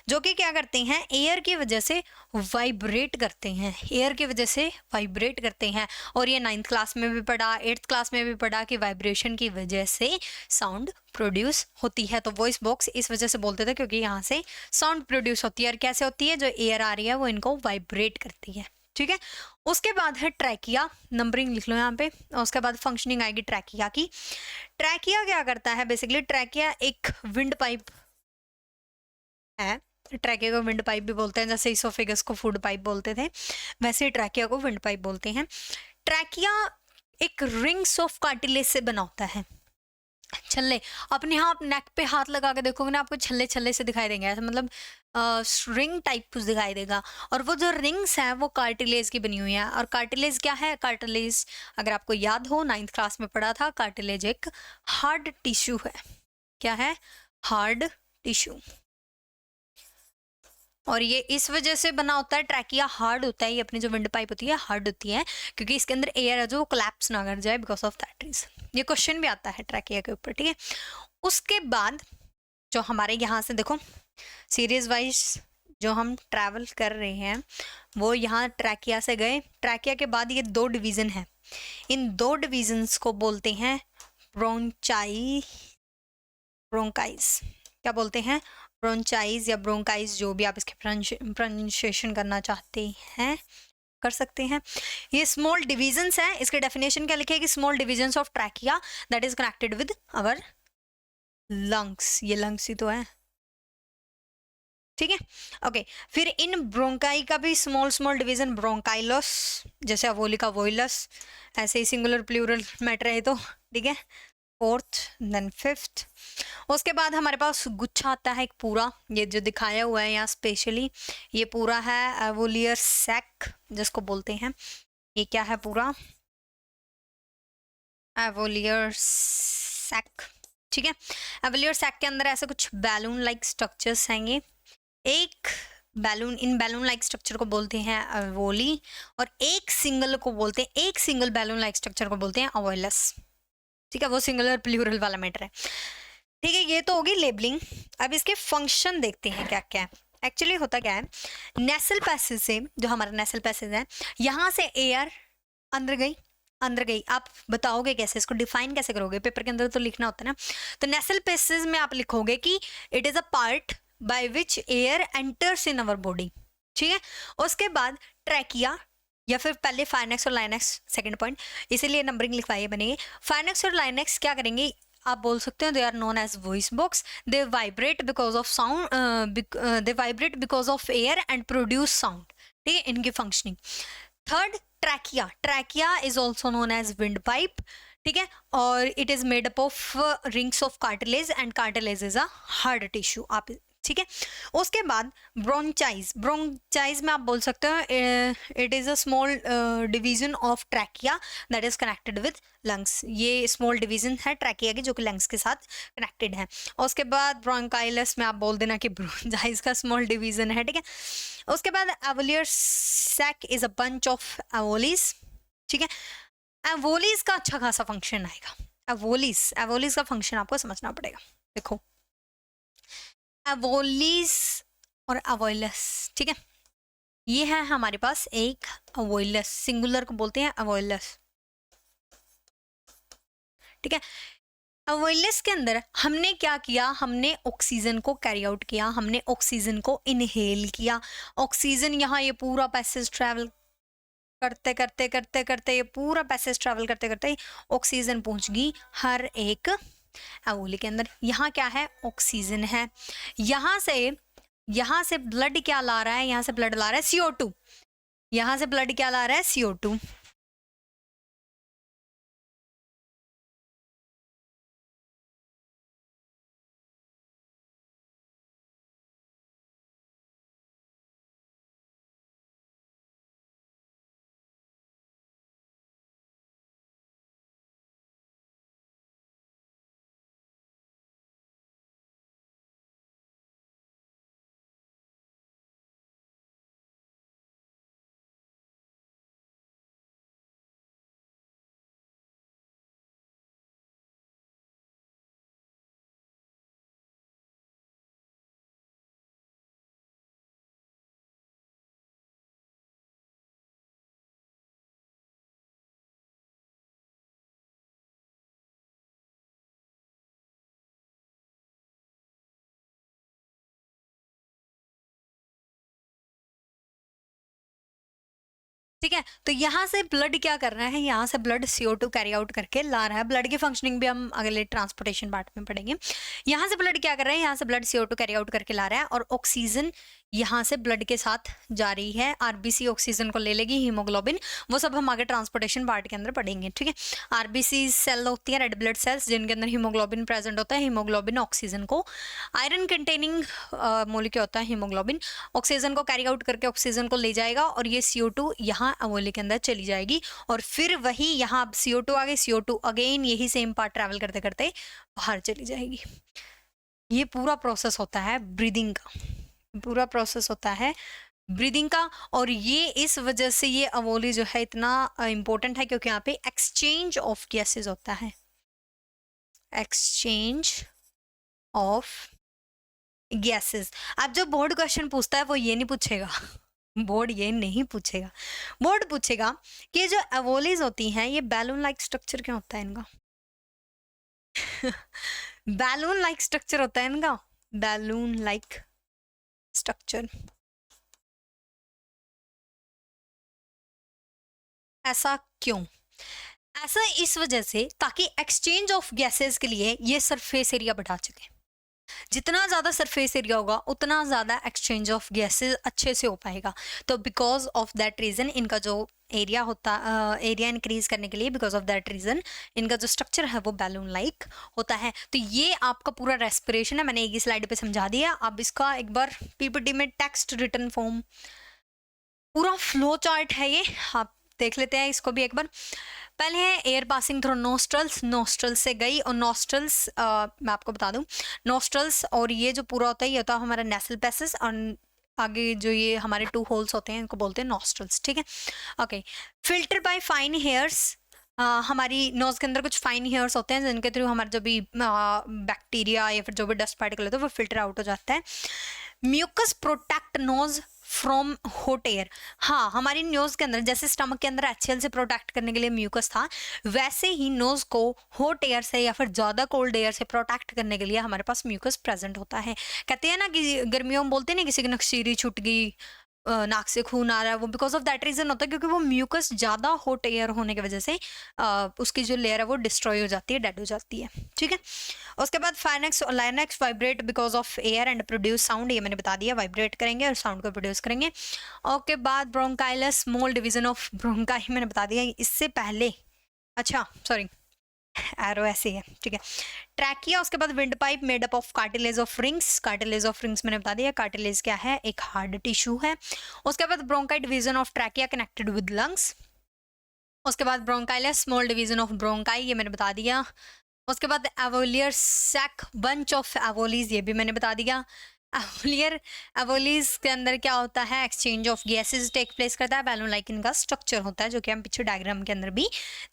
जो कि क्या करते हैं, एयर की वजह से वाइब्रेट करते हैं, एयर की वजह से वाइब्रेट करते हैं। और ये 9th क्लास में भी पढ़ा, 8th क्लास में भी पढ़ा कि वाइब्रेशन की वजह से साउंड प्रोड्यूस होती है। तो वॉइस बॉक्स इस वजह से बोलते थे क्योंकि यहाँ से साउंड प्रोड्यूस होती है। और कैसे होती है, जो एयर आ रही है वो इनको वाइब्रेट करती है, ठीक है। उसके बाद है ट्रैकिया, नंबरिंग लिख लो यहाँ पे। और उसके बाद फंक्शनिंग आएगी ट्रैकिया की। ट्रैकिया क्या करता है, बेसिकली ट्रैकिया एक विंड पाइप है। ट्रैकिया को विंड पाइप भी बोलते हैं, जैसे इसोफेगस को फूड पाइप बोलते थे, वैसे ट्रैकिया को विंड पाइप बोलते हैं। ट्रैकिया एक रिंग्स ऑफ कार्टिलेज से बना होता है। छल्ले, अपने यहाँ आप नेक पे हाथ लगा के देखोगे ना, आपको छल्ले छल्ले से दिखाई देंगे, ऐसा मतलब रिंग टाइप कुछ दिखाई देगा। और वो जो रिंग्स हैं वो कार्टिलेज की बनी हुई हैं। और कार्टिलेज क्या है, कार्टिलेज अगर आपको याद हो 9th क्लास में पढ़ा था, कार्टिलेज एक हार्ड टिश्यू है। क्या है, हार्ड टिश्यू। और ये इस वजह से बना होता है, ट्रैकिया हार्ड होता है, ये अपनी जो विंड पाइप होती है हार्ड होती है, क्योंकि इसके अंदर एयर है जो कोलैप्स ना कर जाए बिकॉज ऑफ दैट रीजन। ये क्वेश्चन भी आता है ट्रैकिया के ऊपर, ठीक है। उसके बाद जो हमारे यहाँ से देखो सीरीज वाइज जो हम ट्रैवल कर रहे हैं वो यहाँ ट्रैकिया से गए। ट्रैकिया के बाद ये 2 डिवीजन है, इन 2 डिवीजन्स को बोलते हैं ब्रोंकाइज। क्या बोलते हैं? ब्रोंचाइज या ब्रोंकाइज, जो भी आप इसके प्रोनाउंसिएशन करना चाहते हैं कर सकते हैं। ये स्मॉल डिवीजन्स हैं। इसके डेफिनेशन क्या लिखे है कि small divisions of trachea that is connected with our lungs. ये लंग्स ही तो है, ठीक है, ओके। फिर इन ब्रोंकाई का भी स्मॉल डिवीजन ब्रोंकाइलोस, जैसे अवोली का वोइलस, ऐसे ही सिंगुलर प्लूरल मैटर है तो, ठीक है। 4th then 5th। उसके बाद हमारे पास गुच्छा आता है एक पूरा, ये जो दिखाया हुआ है यहाँ स्पेशली, ये पूरा है एवोलियर सैक जिसको बोलते हैं। ये क्या है? पूरा एवोलियर सैक, ठीक है। एवोलियर सैक के अंदर ऐसे कुछ बैलून लाइक स्ट्रक्चर्स हैं। ये एक बैलून, इन बैलून लाइक स्ट्रक्चर को बोलते हैं एवोली, और एक सिंगल बैलून लाइक स्ट्रक्चर को बोलते हैं अवोइलस, ठीक है। वो सिंगुलर प्लूरल वाला मैटर है, ठीक है। ये तो होगी लेबलिंग। अब इसके फंक्शन देखते हैं क्या क्या है। एक्चुअली होता क्या है, नेसल पैसेज से, जो हमारा नेसल पैसेज है, यहाँ से एयर अंदर गई। आप बताओगे कैसे, इसको डिफाइन कैसे करोगे? पेपर के अंदर तो लिखना होता है ना। तो नेसल पैसेज में आप लिखोगे कि it is a part by which air enters in our body, ठीक है। उसके बाद ट्रैकिया, या फिर पहले फाइनेक्स और लाइनेक्स, सेकंड पॉइंट, इसीलिए नंबरिंग लिखवाइए बनेगी। फाइनेक्स और लाइनेक्स क्या करेंगे, आप बोल सकते हो they are known as voice box. They vibrate because of sound, they vibrate because of air and produce sound, ठीक है, इनकी functioning. Third trachea is also known as wind pipe, ठीक है, और it is made up of rings of cartilage and cartilage is a hard tissue, आप, ठीक है। उसके बाद ब्रोंचाइज में आप बोल सकते हो it is a small division of trachea that is connected with lungs. ये स्मॉल डिवीजन है ट्रैकिया की जो कि लंग्स के साथ कनेक्टेड है। उसके बाद ब्रोंकाइलस में आप बोल देना कि ब्रोंचाइज का स्मॉल डिवीजन है, ठीक है। उसके बाद alveolar sac is a bunch of alveoli, ठीक है। एवोलीज का अच्छा खासा फंक्शन आएगा। एवोलीज का फंक्शन आपको समझना पड़ेगा। देखो एवोलीज और अवोइलस, ठीक है, ये है हमारे पास एक अवोइलस, सिंगुलर को बोलते हैं अवोइलस, ठीक है। अवोइलस के अंदर हमने क्या किया, हमने ऑक्सीजन को कैरी आउट किया, हमने ऑक्सीजन को इनहेल किया। ऑक्सीजन यहाँ ये पूरा पैसेज ट्रैवल करते ये पूरा पैसेज ट्रैवल करते ऑक्सीजन पहुंच गई हर एक एवोली के अंदर। यहाँ क्या है? ऑक्सीजन है। यहाँ से ब्लड क्या ला रहा है? यहाँ से ब्लड ला रहा है CO2। यहाँ से ब्लड क्या ला रहा है? CO2। ठीक है, तो यहाँ से ब्लड क्या कर रहा है? यहाँ से ब्लड CO2 कैरी आउट करके ला रहा है। ब्लड की फंक्शनिंग भी हम अगले ट्रांसपोर्टेशन पार्ट में पढ़ेंगे। यहाँ से ब्लड क्या कर रहा है? यहाँ से ब्लड CO2 कैरी आउट करके ला रहा है, और ऑक्सीजन यहाँ से ब्लड के साथ जा रही है। RBC ऑक्सीजन को ले लेगी, हीमोग्लोबिन, वो सब हम आगे ट्रांसपोर्टेशन पार्ट के अंदर पढ़ेंगे, ठीक है। RBC सेल होती है, रेड ब्लड सेल्स, जिनके अंदर हीमोग्लोबिन प्रेजेंट होता है। हीमोग्लोबिन ऑक्सीजन को, आयरन कंटेनिंग मॉलिक्यूल होता है हीमोग्लोबिन, ऑक्सीजन को कैरी आउट करके ऑक्सीजन को ले जाएगा, और ये CO2 यहाँ एवोली के अंदर चली जाएगी, और फिर वही यहाँ CO2 आ गई, CO2 अगेन यही सेम पार्ट ट्रैवल करते करते बाहर चली जाएगी। ये पूरा प्रोसेस होता है ब्रीदिंग का, पूरा प्रोसेस होता है ब्रीदिंग का। और ये इस वजह से ये अवोली जो है इतना इंपॉर्टेंट है क्योंकि यहाँ पे एक्सचेंज ऑफ गैसेस होता है, एक्सचेंज ऑफ गैसेस। अब जो बोर्ड क्वेश्चन पूछता है वो ये नहीं पूछेगा बोर्ड ये नहीं पूछेगा, बोर्ड पूछेगा कि जो एवोलीज होती हैं ये बैलून लाइक स्ट्रक्चर क्यों होता है इनका बैलून लाइक स्ट्रक्चर होता है इनका, बैलून लाइक स्ट्रक्चर। ऐसा क्यों? ऐसा इस वजह से ताकि एक्सचेंज ऑफ गैसेस के लिए ये सरफेस एरिया बढ़ा सके। जितना ज़्यादा सरफेस एरिया होगा उतना ज़्यादा एक्सचेंज ऑफ गैसेस अच्छे से हो पाएगा। तो बिकॉज ऑफ दैट रीज़न इनका जो एरिया होता एरिया इंक्रीज करने के लिए, बिकॉज ऑफ दैट रीज़न इनका जो स्ट्रक्चर है वो बैलून लाइक होता है। तो ये आपका पूरा रेस्पिरेशन है, मैंने एक ही स्लाइड पे समझा दिया। अब इसका एक बार पीपीटी में टेक्स्ट रिटर्न फॉर्म पूरा फ्लो चार्ट है ये, आप देख लेते हैं इसको भी एक बार। पहले है air passing through nostrils, nostrils से गई और नोस्ट्रल्स मैं आपको बता दूं नोस्ट्रल्स और ये जो पूरा होता है ये होता है हमारा नेसल पैसेज और आगे जो ये हमारे 2 होल्स होते हैं इनको बोलते हैं नोस्ट्रल्स, ठीक है। Okay, filter by fine hairs, हमारी नोज के अंदर कुछ फाइन हेयर्स होते हैं जिनके थ्रू हमारा जो भी बैक्टीरिया या फिर जो भी डस्ट पार्टिकल होता है वो फिल्टर आउट हो जाता है। Mucus protect nose from hot air, हाँ हमारी नोज के अंदर जैसे स्टमक के अंदर HCl से प्रोटेक्ट करने के लिए म्यूकस था, वैसे ही नोज को हॉट एयर से या फिर ज़्यादा कोल्ड एयर से प्रोटेक्ट करने के लिए हमारे पास म्यूकस प्रेजेंट होता है। कहते हैं ना कि गर्मियों में बोलते हैं ना किसी की नक्शीरी छूट गई, नाक से खून आ रहा है, वो बिकॉज ऑफ दैट रीजन होता है क्योंकि वो म्यूकस ज़्यादा हॉट एयर होने की वजह से उसकी जो लेयर है वो डिस्ट्रॉय हो जाती है, डेड हो जाती है, ठीक है। उसके बाद फाइनेक्स और Linux vibrate because of air and produce sound, ये मैंने बता दिया, वाइब्रेट करेंगे और साउंड को प्रोड्यूस करेंगे। उसके बाद ब्रोंकाइलस स्मॉल डिवीजन ऑफ ब्रोंकाई मैंने बता दिया इससे पहले, अच्छा सॉरी एरो ऐसे है, ठीक है। ट्रैकिया, उसके बाद wind pipe made up of cartilage of rings, cartilage of rings मैंने बता दिया, कार्टिलेज क्या है, एक हार्ड टिश्यू है। उसके बाद bronchi division of trachea connected with lungs. उसके बाद ब्रोंकाइलस स्मॉल डिवीजन ऑफ ब्रोंकाई, ये मैंने बता दिया। उसके बाद एवोलियर सैक बंच ऑफ एवोलीज, ये भी मैंने बता दिया। एवोलीज के अंदर क्या होता है, exchange of gases take place करता है, बैलून लाइक इनका स्ट्रक्चर होता है जो कि हम पीछे डायग्राम के अंदर भी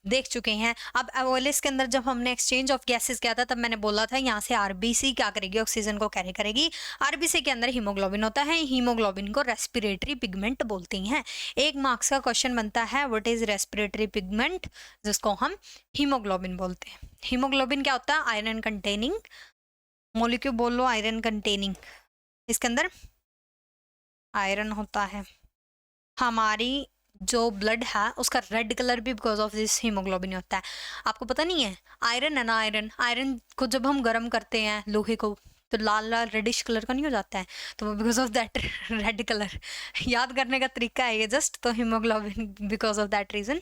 देख चुके हैं। अब एवोलिस के अंदर जब हमने एक्सचेंज ऑफ गैसेस किया था तब मैंने बोला था यहाँ से आरबीसी क्या करेगी, ऑक्सीजन को कैरी करेगी। आरबीसी के अंदर हीमोग्लोबिन होता है, हीमोग्लोबिन को रेस्पिरेटरी पिगमेंट बोलते हैं। 1 मार्क्स का क्वेश्चन बनता है व्हाट इज रेस्पिरेटरी पिगमेंट, जिसको हम हीमोग्लोबिन बोलते हैं। हीमोग्लोबिन क्या होता है, आयरन कंटेनिंग मॉलिक्यूल, बोल लो आयरन कंटेनिंग, इसके अंदर आयरन होता है। हमारी जो ब्लड है उसका रेड कलर भी बिकॉज ऑफ दिस हीमोग्लोबिन होता है। आपको पता नहीं है आयरन है ना, आयरन को जब हम गर्म करते हैं लोहे को तो लाल लाल रेडिश कलर का नहीं हो जाता है, तो वो because of that red colour याद करने का तरीका है ये जस्ट। तो haemoglobin because of that reason,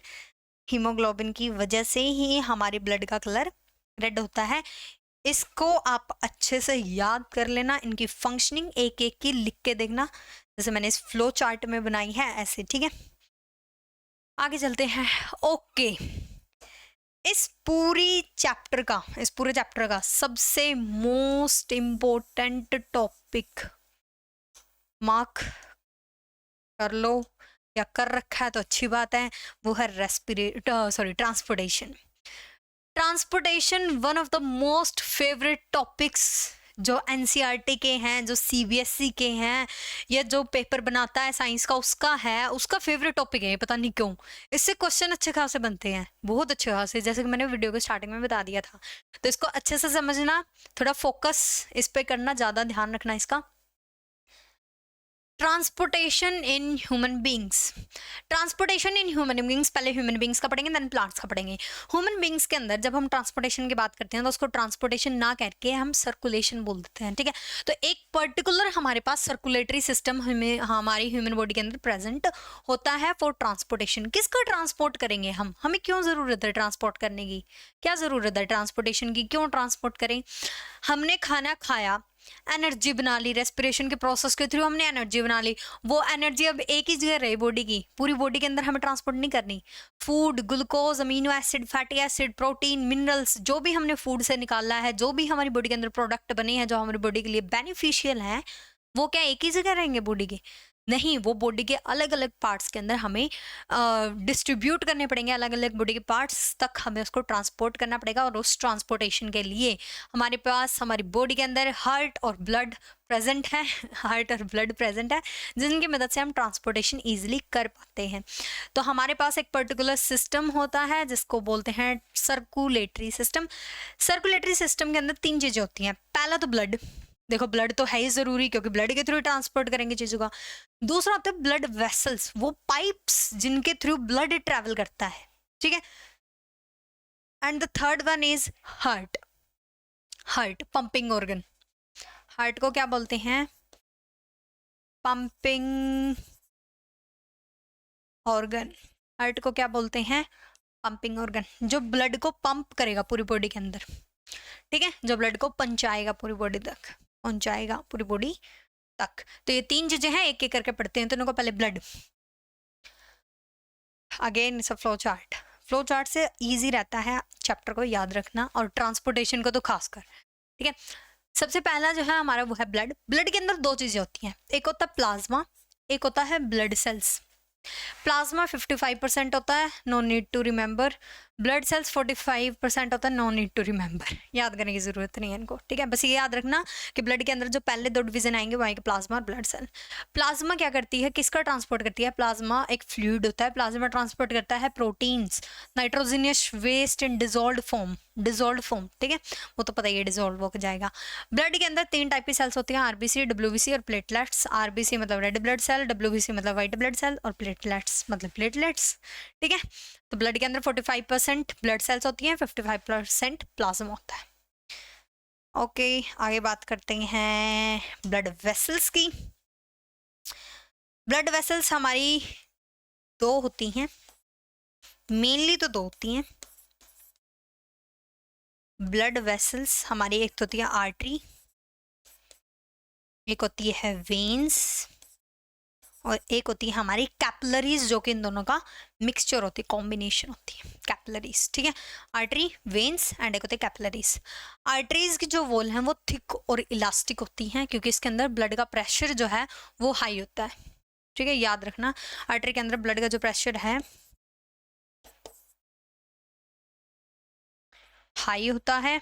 haemoglobin की वजह से ही हमारे ब्लड का कलर रेड होता है। इसको आप अच्छे से याद कर लेना, इनकी फंक्शनिंग एक एक की लिख के देखना जैसे मैंने इस फ्लो चार्ट में बनाई है ऐसे, ठीक है। आगे चलते हैं। ओके, इस पूरे चैप्टर का सबसे मोस्ट इम्पोर्टेंट टॉपिक मार्क कर लो या कर रखा है तो अच्छी बात है, वो है transportation. Transportation one of the most favourite topics जो एनसीईआरटी के हैं, जो सीबीएसई के हैं, या जो पेपर बनाता है साइंस का उसका है, उसका फेवरेट टॉपिक है, पता नहीं क्यों। इससे क्वेश्चन अच्छे खासे बनते हैं, बहुत अच्छे खासे, जैसे कि मैंने वीडियो के स्टार्टिंग में बता दिया था। तो इसको अच्छे से समझना, थोड़ा फोकस इस पे करना, ज़्यादा ध्यान रखना इसका। Transportation in human beings, transportation in human beings, पहले ह्यूमन बींग्स का पढ़ेंगे देन प्लांट्स का पढ़ेंगे। ह्यूमन बींग्स के अंदर जब हम ट्रांसपोर्टेशन की बात करते हैं तो उसको ट्रांसपोर्टेशन ना करके हम सर्कुलेशन बोल देते हैं, ठीक है। तो एक पर्टिकुलर हमारे पास सर्कुलेटरी सिस्टम हमें हमारी ह्यूमन बॉडी के अंदर प्रेजेंट होता है फॉर ट्रांसपोर्टेशन। किसका ट्रांसपोर्ट करेंगे हम, हमें क्यों ज़रूरत है ट्रांसपोर्ट करने की, क्या ज़रूरत है ट्रांसपोर्टेशन की, क्यों ट्रांसपोर्ट करें। हमने खाना खाया, एनर्जी बना ली, रेस्पिरेशन के प्रोसेस के थ्रू हमने एनर्जी बना ली। वो एनर्जी अब एक ही जगह रही बॉडी की, पूरी बॉडी के अंदर हमें ट्रांसपोर्ट नहीं करनी। Food, glucose, amino acid, fatty acid, protein, minerals, जो भी हमने फूड से निकाला है, जो भी हमारी बॉडी के अंदर प्रोडक्ट बने हैं जो हमारी बॉडी के लिए बेनिफिशियल हैं, वो क्या एक ही जगह रहेंगे बॉडी के? नहीं, वो बॉडी के अलग अलग पार्ट्स के अंदर हमें डिस्ट्रीब्यूट करने पड़ेंगे। अलग अलग बॉडी के पार्ट्स तक हमें उसको ट्रांसपोर्ट करना पड़ेगा, और उस ट्रांसपोर्टेशन के लिए हमारे पास हमारी बॉडी के अंदर हार्ट और ब्लड प्रेजेंट है हार्ट और ब्लड प्रेजेंट है, जिनकी मदद से हम ट्रांसपोर्टेशन ईजिली कर पाते हैं। तो हमारे पास एक पर्टिकुलर सिस्टम होता है जिसको बोलते हैं सर्कुलेटरी सिस्टम। सर्कुलेटरी सिस्टम के अंदर 3 चीज़ें होती हैं। पहला तो ब्लड, देखो ब्लड तो है ही जरूरी, क्योंकि ब्लड के थ्रू ट्रांसपोर्ट करेंगे चीजों का। दूसरा होता है ब्लड वेसल्स, वो पाइप्स जिनके थ्रू ब्लड ट्रैवल करता है, ठीक है। And the third one is heart. Heart pumping organ. Heart को क्या बोलते हैं? Pumping organ. हार्ट को क्या बोलते हैं? पंपिंग ऑर्गन, जो ब्लड को पंप करेगा पूरी बॉडी के अंदर, ठीक है, जो ब्लड को पहुंचाएगा पूरी बॉडी तक, पहुंचाएगा पूरी बॉडी तक। तो ये 3 चीजें हैं, एक एक करके पढ़ते हैं। तो इनको पहले ब्लड, अगेन सब फ्लो चार्ट। फ्लो चार्ट से इजी रहता है चैप्टर को याद रखना, और ट्रांसपोर्टेशन को तो खासकर, ठीक है। सबसे पहला जो है हमारा वो है ब्लड। ब्लड के अंदर 2 चीजें होती हैं, एक होता है प्लाज्मा, एक होता है ब्लड सेल्स। प्लाज्मा 55% होता है, no need to remember. Blood cells 45% होता है, नो नीड टू रिमेंबर। याद करने की जरूरत नहीं है इनको, ठीक है। बस ये याद रखना कि ब्लड के अंदर जो पहले 2 डिवीजन आएंगे वो आएंगे प्लाज्मा और ब्लड सेल। प्लाज्मा क्या करती है, किसका ट्रांसपोर्ट करती है? प्लाज्मा एक फ्लूइड होता है। प्लाज्मा ट्रांसपोर्ट करता है प्रोटीन्स, नाइट्रोजनियस वेस्ट इन डिजोल्व्ड फॉर्म, डिजोल्व्ड फॉर्म, ठीक है, वो तो पता ही है डिजोल्व हो जाएगा। ब्लड के अंदर 3 टाइप की सेल्स होती हैं, आरबीसी, डब्ल्यूबीसी और प्लेटलेट्स। आरबीसी मतलब रेड ब्लड सेल, डब्ल्यूबीसी मतलब व्हाइट ब्लड सेल, और प्लेटलेट्स मतलब प्लेटलेट्स, ठीक है। तो ब्लड के अंदर 45% ब्लड सेल्स होती हैं, 55% प्लाज्मा होता है। ओके, आगे बात करते हैं ब्लड वेसल्स की। ब्लड वेसल्स हमारी 2 होती हैं, मेनली तो 2 होती हैं ब्लड वेसल्स हमारी। एक तो होती है आर्टरी, एक होती है वेन्स, और एक होती है हमारी कैपिलरीज, जो कि इन दोनों का मिक्सचर होती है, कॉम्बिनेशन होती है, कैपिलरीज, ठीक है। आर्टरी, वेन्स एंड एक होती है कैपिलरीज। आर्टरीज की जो वॉल हैं वो थिक और इलास्टिक होती हैं, क्योंकि इसके अंदर ब्लड का प्रेशर जो है वो हाई होता है, ठीक है, याद रखना। आर्टरी के अंदर ब्लड का जो प्रेशर है हाई होता है।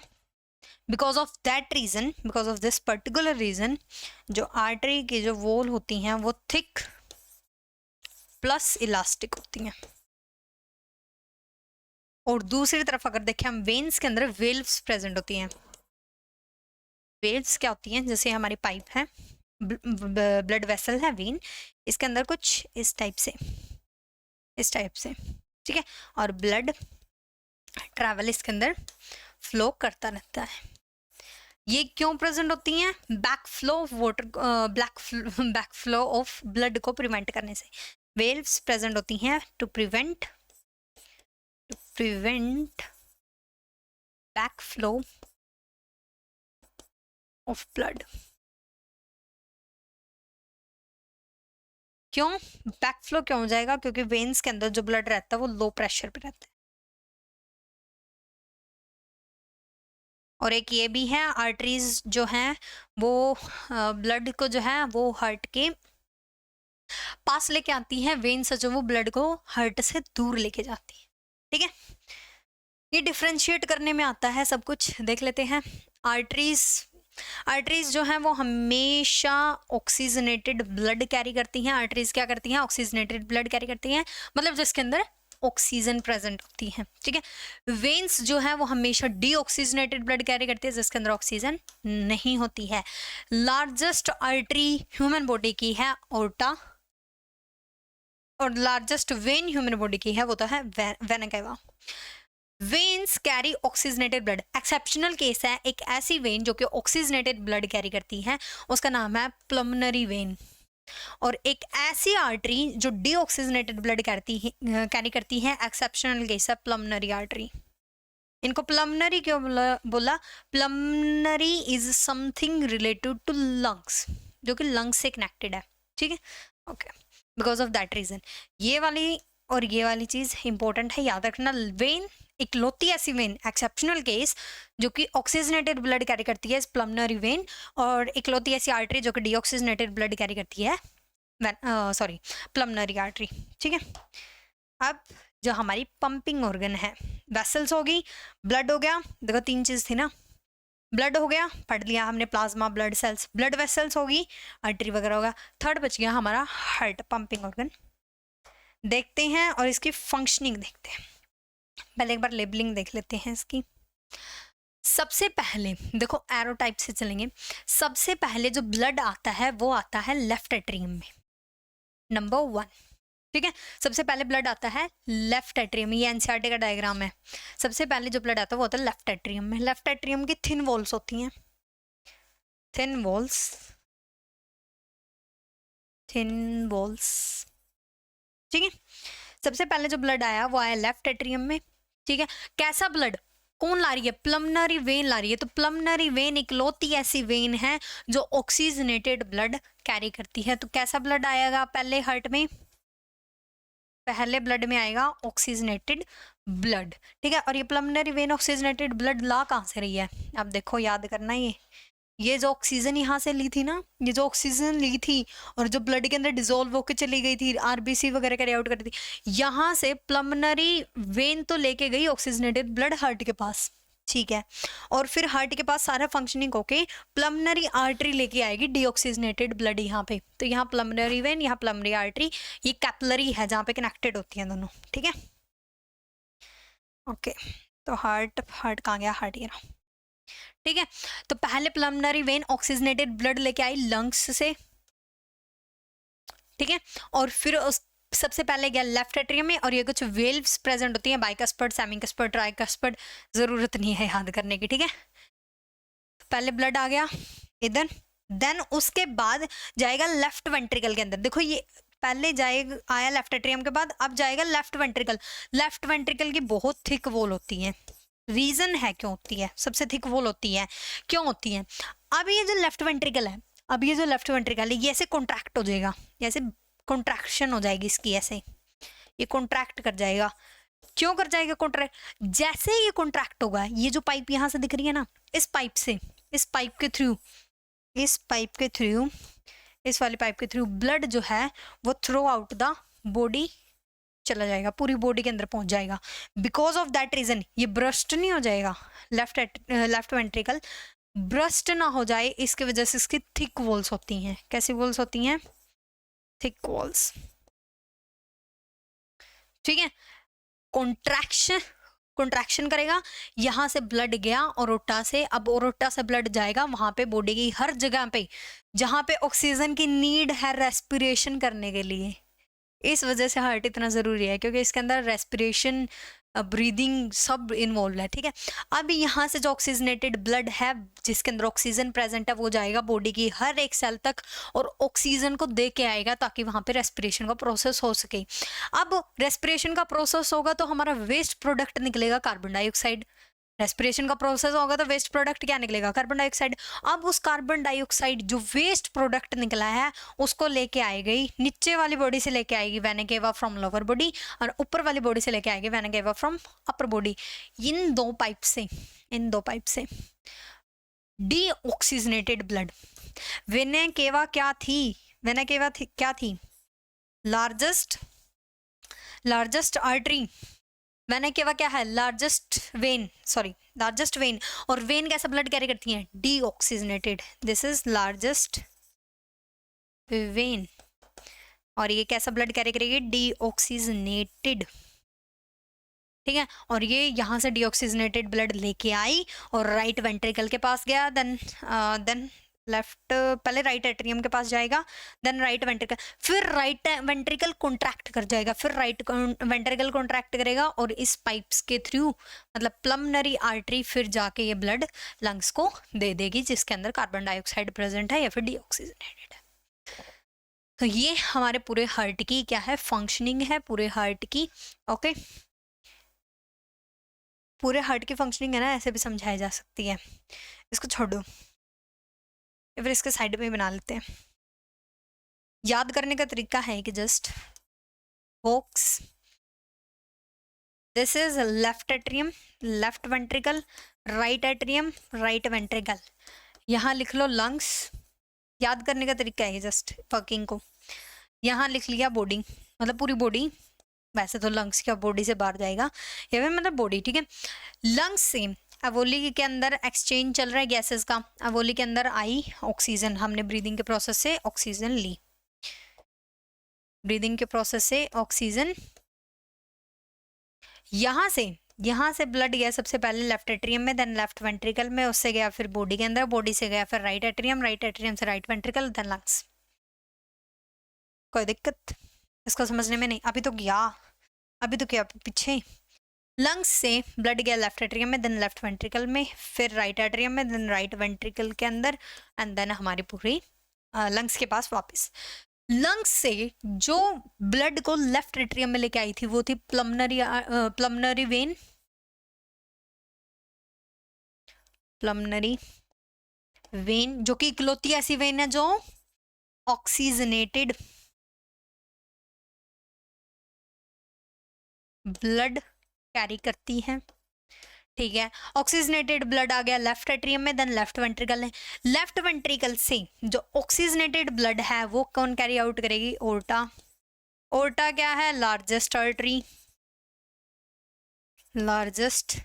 Because of that reason, because of this particular reason, जो आर्टरी की जो वॉल होती हैं वो थिक प्लस इलास्टिक होती हैं। और दूसरी तरफ अगर देखें हम, वेन्स के अंदर वेल्व्स प्रेजेंट होती हैं। वेल्व्स क्या होती हैं? जैसे हमारी पाइप है, ब्लड वेसल है वेन, इसके अंदर कुछ इस टाइप से, इस टाइप से, ठीक है, और ब्लड ट्रैवल इसके अंदर फ्लो करता रहता है। ये क्यों प्रेजेंट होती हैं? Back flow of water, back flow of blood को प्रिवेंट करने से वेल्व्स प्रेजेंट होती हैं, to prevent back flow of blood. क्यों बैक फ्लो क्यों हो जाएगा? क्योंकि वेन्स के अंदर जो ब्लड रहता है वो लो प्रेशर पे रहता है। और एक ये भी है, आर्टरीज जो हैं वो ब्लड को जो है वो हार्ट के पास लेके आती हैं, वेन्स जो वो ब्लड को हार्ट से दूर लेके जाती है, ठीक है। ये डिफ्रेंशिएट करने में आता है सब कुछ, देख लेते हैं। आर्टरीज जो हैं वो हमेशा ऑक्सीजनेटेड ब्लड कैरी करती हैं। आर्टरीज क्या करती हैं? ऑक्सीजनेटेड ब्लड कैरी करती हैं, मतलब जिसके अंदर ऑक्सीजन प्रेजेंट होती है, ठीक है। वेन्स जो है वो हमेशा डीऑक्सीजनेटेड ब्लड कैरी करती है, जिसके अंदर ऑक्सीजन नहीं होती है। लार्जेस्ट आर्टरी ह्यूमन बॉडी की है ओर्टा, और लार्जेस्ट वेन ह्यूमन बॉडी की है वो तो है vena cava. Veins carry oxygenated blood. Exceptional case है एक ऐसी वेन जो कि ऑक्सीजनेटेड ब्लड कैरी करती है, उसका नाम है पल्मोनरी वेन। और एक ऐसी आर्टरी जो डीऑक्सीजनेटेड ब्लड कैरी करती है, एक्सेप्शनल केस है पल्मोनरी आर्टरी। इनको प्लमनरी क्यों बोला? Pulmonary is something related to lungs, जो कि लंग्स से कनेक्टेड है, ठीक है, okay, because of that reason. ये वाली और ये वाली चीज इंपॉर्टेंट है, याद रखना। वेन, इकलौती ऐसी वेन, एक्सेप्शनल केस, जो कि ऑक्सीजनेटेड ब्लड कैरी करती है, प्लमनरी वेन, और इकलौती ऐसी आर्टरी जो कि डीऑक्सीजनेटेड ब्लड कैरी करती है, सॉरी, प्लमनरी आर्टरी, ठीक है। अब जो हमारी पंपिंग ऑर्गन है, वेसल्स होगी, ब्लड हो गया, देखो 3 चीज थी ना, ब्लड हो गया, पढ़ लिया हमने, plasma, blood cells, blood vessels होगी, आर्टरी वगैरह होगा। थर्ड बच गया हमारा हार्ट, पंपिंग ऑर्गन। देखते हैं और इसकी फंक्शनिंग देखते हैं। पहले एक बार लेबलिंग देख लेते हैं इसकी। सबसे पहले देखो एरो टाइप से चलेंगे। सबसे पहले जो ब्लड आता है वो आता है लेफ्ट एट्रियम में, नंबर 1, ठीक है। सबसे पहले ब्लड आता है लेफ्ट एट्रियम में, ये एनसीईआरटी का डायग्राम है। सबसे पहले जो ब्लड आता है वो होता है लेफ्ट एट्रियम में। लेफ्ट एट्रियम की थिन वॉल्स होती हैं, थिन वॉल्स, ठीक है। सबसे पहले जो ब्लड आया वो आया लेफ्ट एट्रियम में, ठीक है। कैसा ब्लड कौन ला रही है? प्लमनरी वेन ला रही है। तो प्लमनरी वेन इकलौती ऐसी वेन है जो ऑक्सीजनेटेड ब्लड कैरी करती है। तो कैसा ब्लड आएगा पहले हार्ट में? पहले ब्लड में आएगा ऑक्सीजनेटेड ब्लड, ठीक है। और ये प्लमनरी वेन ऑक्सीजनेटेड ब्लड ला कहाँ से रही है? अब देखो, याद करना, ये जो ऑक्सीजन यहाँ से ली थी ना, ये जो ऑक्सीजन ली थी और जो ब्लड के अंदर डिसॉल्व होकर चली गई थी, आरबीसी वगैरह कैरी आउट करती थी, यहाँ से प्लमनरी वेन तो लेके गई ऑक्सीजनेटेड ब्लड हार्ट के पास, ठीक है। और फिर हार्ट के पास सारा फंक्शनिंग होके प्लमनरी आर्टरी लेके आएगी डीऑक्सीजनेटेड ब्लड यहाँ पे। तो यहाँ प्लमनरी वेन, यहाँ प्लमनरी आर्टरी, ये कैपिलरी है जहाँ पे कनेक्टेड होती हैं दोनों, ठीक है, ओके। तो हार्ट कहाँ गया? हार्ट, ये रहा, ठीक है। तो पहले प्लमनरी वेन ऑक्सीजनेटेड ब्लड लेके आई लंग्स से, ठीक है। और फिर उस सबसे पहले गया लेफ्ट एट्रियम में, और ये कुछ वेल्व्स प्रेजेंट होती हैं, बाइकस्पर्ड, सेमिकस्पर्ड, ट्राइकस्पर्ड, जरूरत नहीं है याद करने की, ठीक है। पहले ब्लड आ गया इधर, देन उसके बाद जाएगा लेफ्ट वेंट्रिकल के अंदर। देखो ये पहले जाएगा, आया लेफ्ट एट्रियम के बाद, अब जाएगा लेफ्ट वेंट्रिकल। लेफ्ट वेंट्रिकल की बहुत थिक वॉल होती है। रीजन है क्यों होती है, सबसे थिक वॉल होती है, क्यों होती है? अब ये जो लेफ्ट वेंट्रिकल है, अब ये जो लेफ्ट वेंट्रिकल है, ये ऐसे कॉन्ट्रैक्ट हो जाएगा, ऐसे कॉन्ट्रैक्शन हो जाएगी इसकी, ऐसे ये कॉन्ट्रैक्ट कर जाएगा। क्यों कर जाएगा कॉन्ट्रैक्ट? जैसे ये कॉन्ट्रैक्ट होगा, ये जो पाइप यहाँ से दिख रही है ना, इस पाइप से, इस पाइप के थ्रू, इस वाले पाइप के थ्रू ब्लड जो है वो थ्रू आउट द बॉडी चला जाएगा, पूरी बॉडी के अंदर पहुंच जाएगा। बिकॉज ऑफ दैट रीजन ये ब्रस्ट नहीं हो जाएगा, लेफ्ट वेंट्रिकल ब्रस्ट ना हो जाए, इसकी वजह से इसकी थिक वॉल्स होती हैं। कैसी वॉल्स होती हैं? थिक वॉल्स, ठीक है। कॉन्ट्रैक्शन करेगा, यहां से ब्लड गया ओरोटा से, अब ओरोटा से ब्लड जाएगा वहां पे बॉडी की हर जगह पे जहां पे ऑक्सीजन की नीड है रेस्पिरेशन करने के लिए। इस वजह से हार्ट इतना जरूरी है, क्योंकि इसके अंदर रेस्पिरेशन, ब्रीदिंग सब इन्वॉल्व है, ठीक है। अब यहाँ से जो ऑक्सीजनेटेड ब्लड है, जिसके अंदर ऑक्सीजन प्रेजेंट है, वो जाएगा बॉडी की हर एक सेल तक और ऑक्सीजन को दे के आएगा, ताकि वहां पे रेस्पिरेशन का प्रोसेस हो सके। अब रेस्पिरेशन का प्रोसेस होगा तो हमारा वेस्ट प्रोडक्ट निकलेगा कार्बन डाइऑक्साइड। रेस्पिरेशन का प्रोसेस होगा तो वेस्ट प्रोडक्ट क्या निकलेगा? Carbon dioxide. अब उस कार्बन डाइऑक्साइड जो वेस्ट प्रोडक्ट निकला है उसको लेके आएगी नीचे वाली बॉडी से, लेके आएगी vena cava from lower body, और ऊपर वाली बॉडी से लेके आएगी vena cava from upper body. इन दो पाइप से डीऑक्सीजनेटेड ब्लड। वेना केवा क्या थी? क्या थी? Largest artery. वेना केवा क्या है? Largest when. और वेन कैसा ब्लड कैरी करती है? Deoxygenated. This is largest when, और ये कैसा ब्लड कैरी करेगी? डीऑक्सीजनेटेड, ठीक है। और ये यहाँ से डीऑक्सीजनेटेड ब्लड लेके आई और राइट वेंट्रिकल के पास गया, देन लेफ्ट, पहले राइट एट्रियम के पास जाएगा, देन राइट वेंट्रिकल, फिर राइट वेंट्रिकल कॉन्ट्रैक्ट कर जाएगा, फिर राइट वेंट्रिकल कॉन्ट्रैक्ट करेगा और इस पाइप्स के थ्रू, मतलब प्लमनरी आर्टरी, फिर जाके ये ब्लड लंग्स को दे देगी, जिसके अंदर कार्बन डाइऑक्साइड प्रेजेंट है या फिर डीऑक्सीजनेटेड है। तो ये हमारे पूरे हार्ट की क्या है? फंक्शनिंग है पूरे हार्ट की, ओके। पूरे हार्ट की फंक्शनिंग है ना ऐसे भी समझाई जा सकती है, इसको छोड़ो, फिर इसके साइड में बना लेते हैं। याद करने का तरीका है कि just focus, this is left atrium, left ventricle, right atrium, right ventricle. यहाँ लिख लो लंग्स, याद करने का तरीका है जस्ट वर्किंग को। यहाँ लिख लिया बॉडी, मतलब पूरी बॉडी, वैसे तो लंग्स क्या बॉडी से बाहर जाएगा, या फिर मतलब बॉडी, ठीक है। लंग्स से अवोली के अंदर एक्सचेंज चल रहा है गैसेस का, अवोली के अंदर आई ऑक्सीजन, हमने ब्रीदिंग के प्रोसेस से ऑक्सीजन ली, ब्रीदिंग के प्रोसेस से ऑक्सीजन, यहाँ से ब्लड गया सबसे पहले लेफ्ट एट्रियम में, देन लेफ्ट वेंट्रिकल में, उससे गया फिर बॉडी के अंदर, बॉडी से गया फिर राइट एट्रियम, राइट एट्रियम से राइट वेंट्रिकल, देन लंग्स। कोई दिक्कत इसको समझने में नहीं? अभी तो क्या पीछे। लंग्स से ब्लड गया लेफ्ट एट्रियम में, देन लेफ्ट वेंट्रिकल में, फिर राइट एट्रियम में, देन राइट वेंट्रिकल के अंदर, एंड देन हमारी पूरी लंग्स के पास वापस। लंग्स से जो ब्लड को लेफ्ट एट्रियम में लेके आई थी वो थी प्लमनरी वेन, जो कि इकलौती ऐसी वेन है जो ऑक्सीजनेटेड ब्लड कैरी करती है, ठीक है। ऑक्सीजनेटेड ब्लड आ गया लेफ्ट एट्रियम में, देन लेफ्ट वेंट्रिकल है। लेफ्ट वेंट्रिकल से जो ऑक्सीजनेटेड ब्लड है वो कौन कैरी आउट करेगी? ओर्टा। ओर्टा क्या है? लार्जेस्ट आर्टरी, लार्जेस्ट,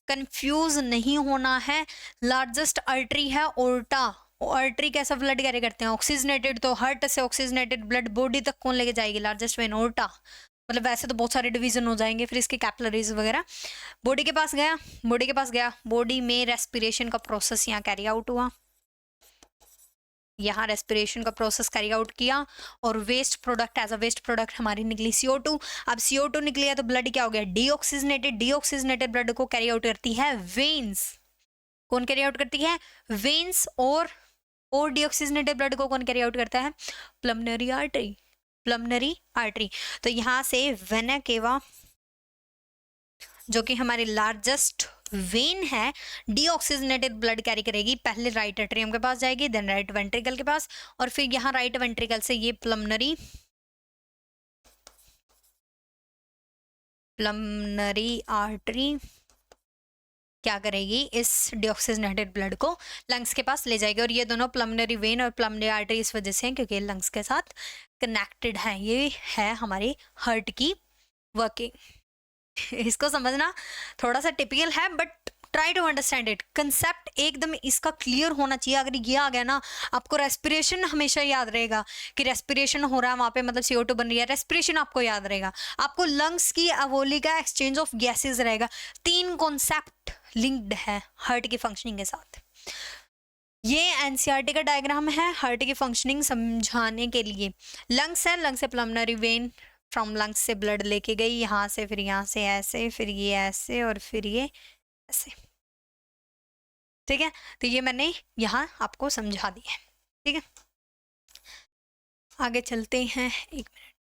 कंफ्यूज नहीं होना है, लार्जेस्ट आर्टरी है ओर्टा। आर्टरी कैसा ब्लड कैरी करते हैं? ऑक्सीजनेटेड, तो हार्ट से ऑक्सीजनेटेड ब्लड बॉडी तक कौन लेके जाएगी? Largest when, aorta. मतलब वैसे तो बहुत सारे डिवीजन हो जाएंगे फिर इसके, कैपिलरीज वगैरह। बॉडी के पास गया, बॉडी में रेस्पिरेशन का प्रोसेस यहाँ कैरी आउट हुआ, यहाँ रेस्पिरेशन का प्रोसेस कैरी आउट किया, और waste product, as a waste product हमारी निकली CO2। अब CO2 निकली है तो ब्लड क्या हो गया? डीऑक्सीजनेटेड ब्लड को कैरी आउट करती है वेन्स। कौन कैरी आउट करती है? वेन्स। और डीऑक्सीजनेटेड ब्लड को कौन कैरी आउट करता है? प्लमनरी आर्टरी। तो यहाँ से वेना केवा जो कि हमारी लार्जेस्ट वेन है, डीऑक्सीजनेटेड ब्लड कैरी करेगी, पहले राइट एट्रियम के पास जाएगी, देन राइट वेंट्रिकल के पास, और फिर यहाँ राइट वेंट्रिकल से ये प्लमनरी आर्टरी क्या करेगी? इस डीऑक्सीजनेटेड ब्लड को लंग्स के पास ले जाएगी। और ये दोनों प्लमनरी वेन और प्लमनरी आर्टरी इस वजह से हैं क्योंकि लंग्स के साथ कनेक्टेड है। ये है हमारी हार्ट की वर्किंग। इसको समझना थोड़ा सा टिपिकल है, but try to understand it. Concept एकदम इसका क्लियर होना चाहिए। अगर ये आ गया ना, आपको रेस्पिरेशन हमेशा याद रहेगा कि रेस्पिरेशन हो रहा है वहाँ पे, मतलब CO2 बन रही है, रेस्पिरेशन आपको याद रहेगा। आपको लंग्स की अवोली का एक्सचेंज ऑफ गैसेज रहेगा। 3 कॉन्सेप्ट लिंक्ड है हार्ट की फंक्शनिंग के साथ। ये NCERT का डायग्राम है हार्ट की फंक्शनिंग समझाने के लिए। लंग्स है, लंग्स से प्लमनरी वेन, फ्रॉम लंग्स से ब्लड लेके गई यहाँ से, फिर यहाँ से ऐसे, फिर ये ऐसे, और फिर ये ऐसे, ठीक है। तो ये मैंने यहाँ आपको समझा दिया है, ठीक है। आगे चलते हैं, 1 मिनट।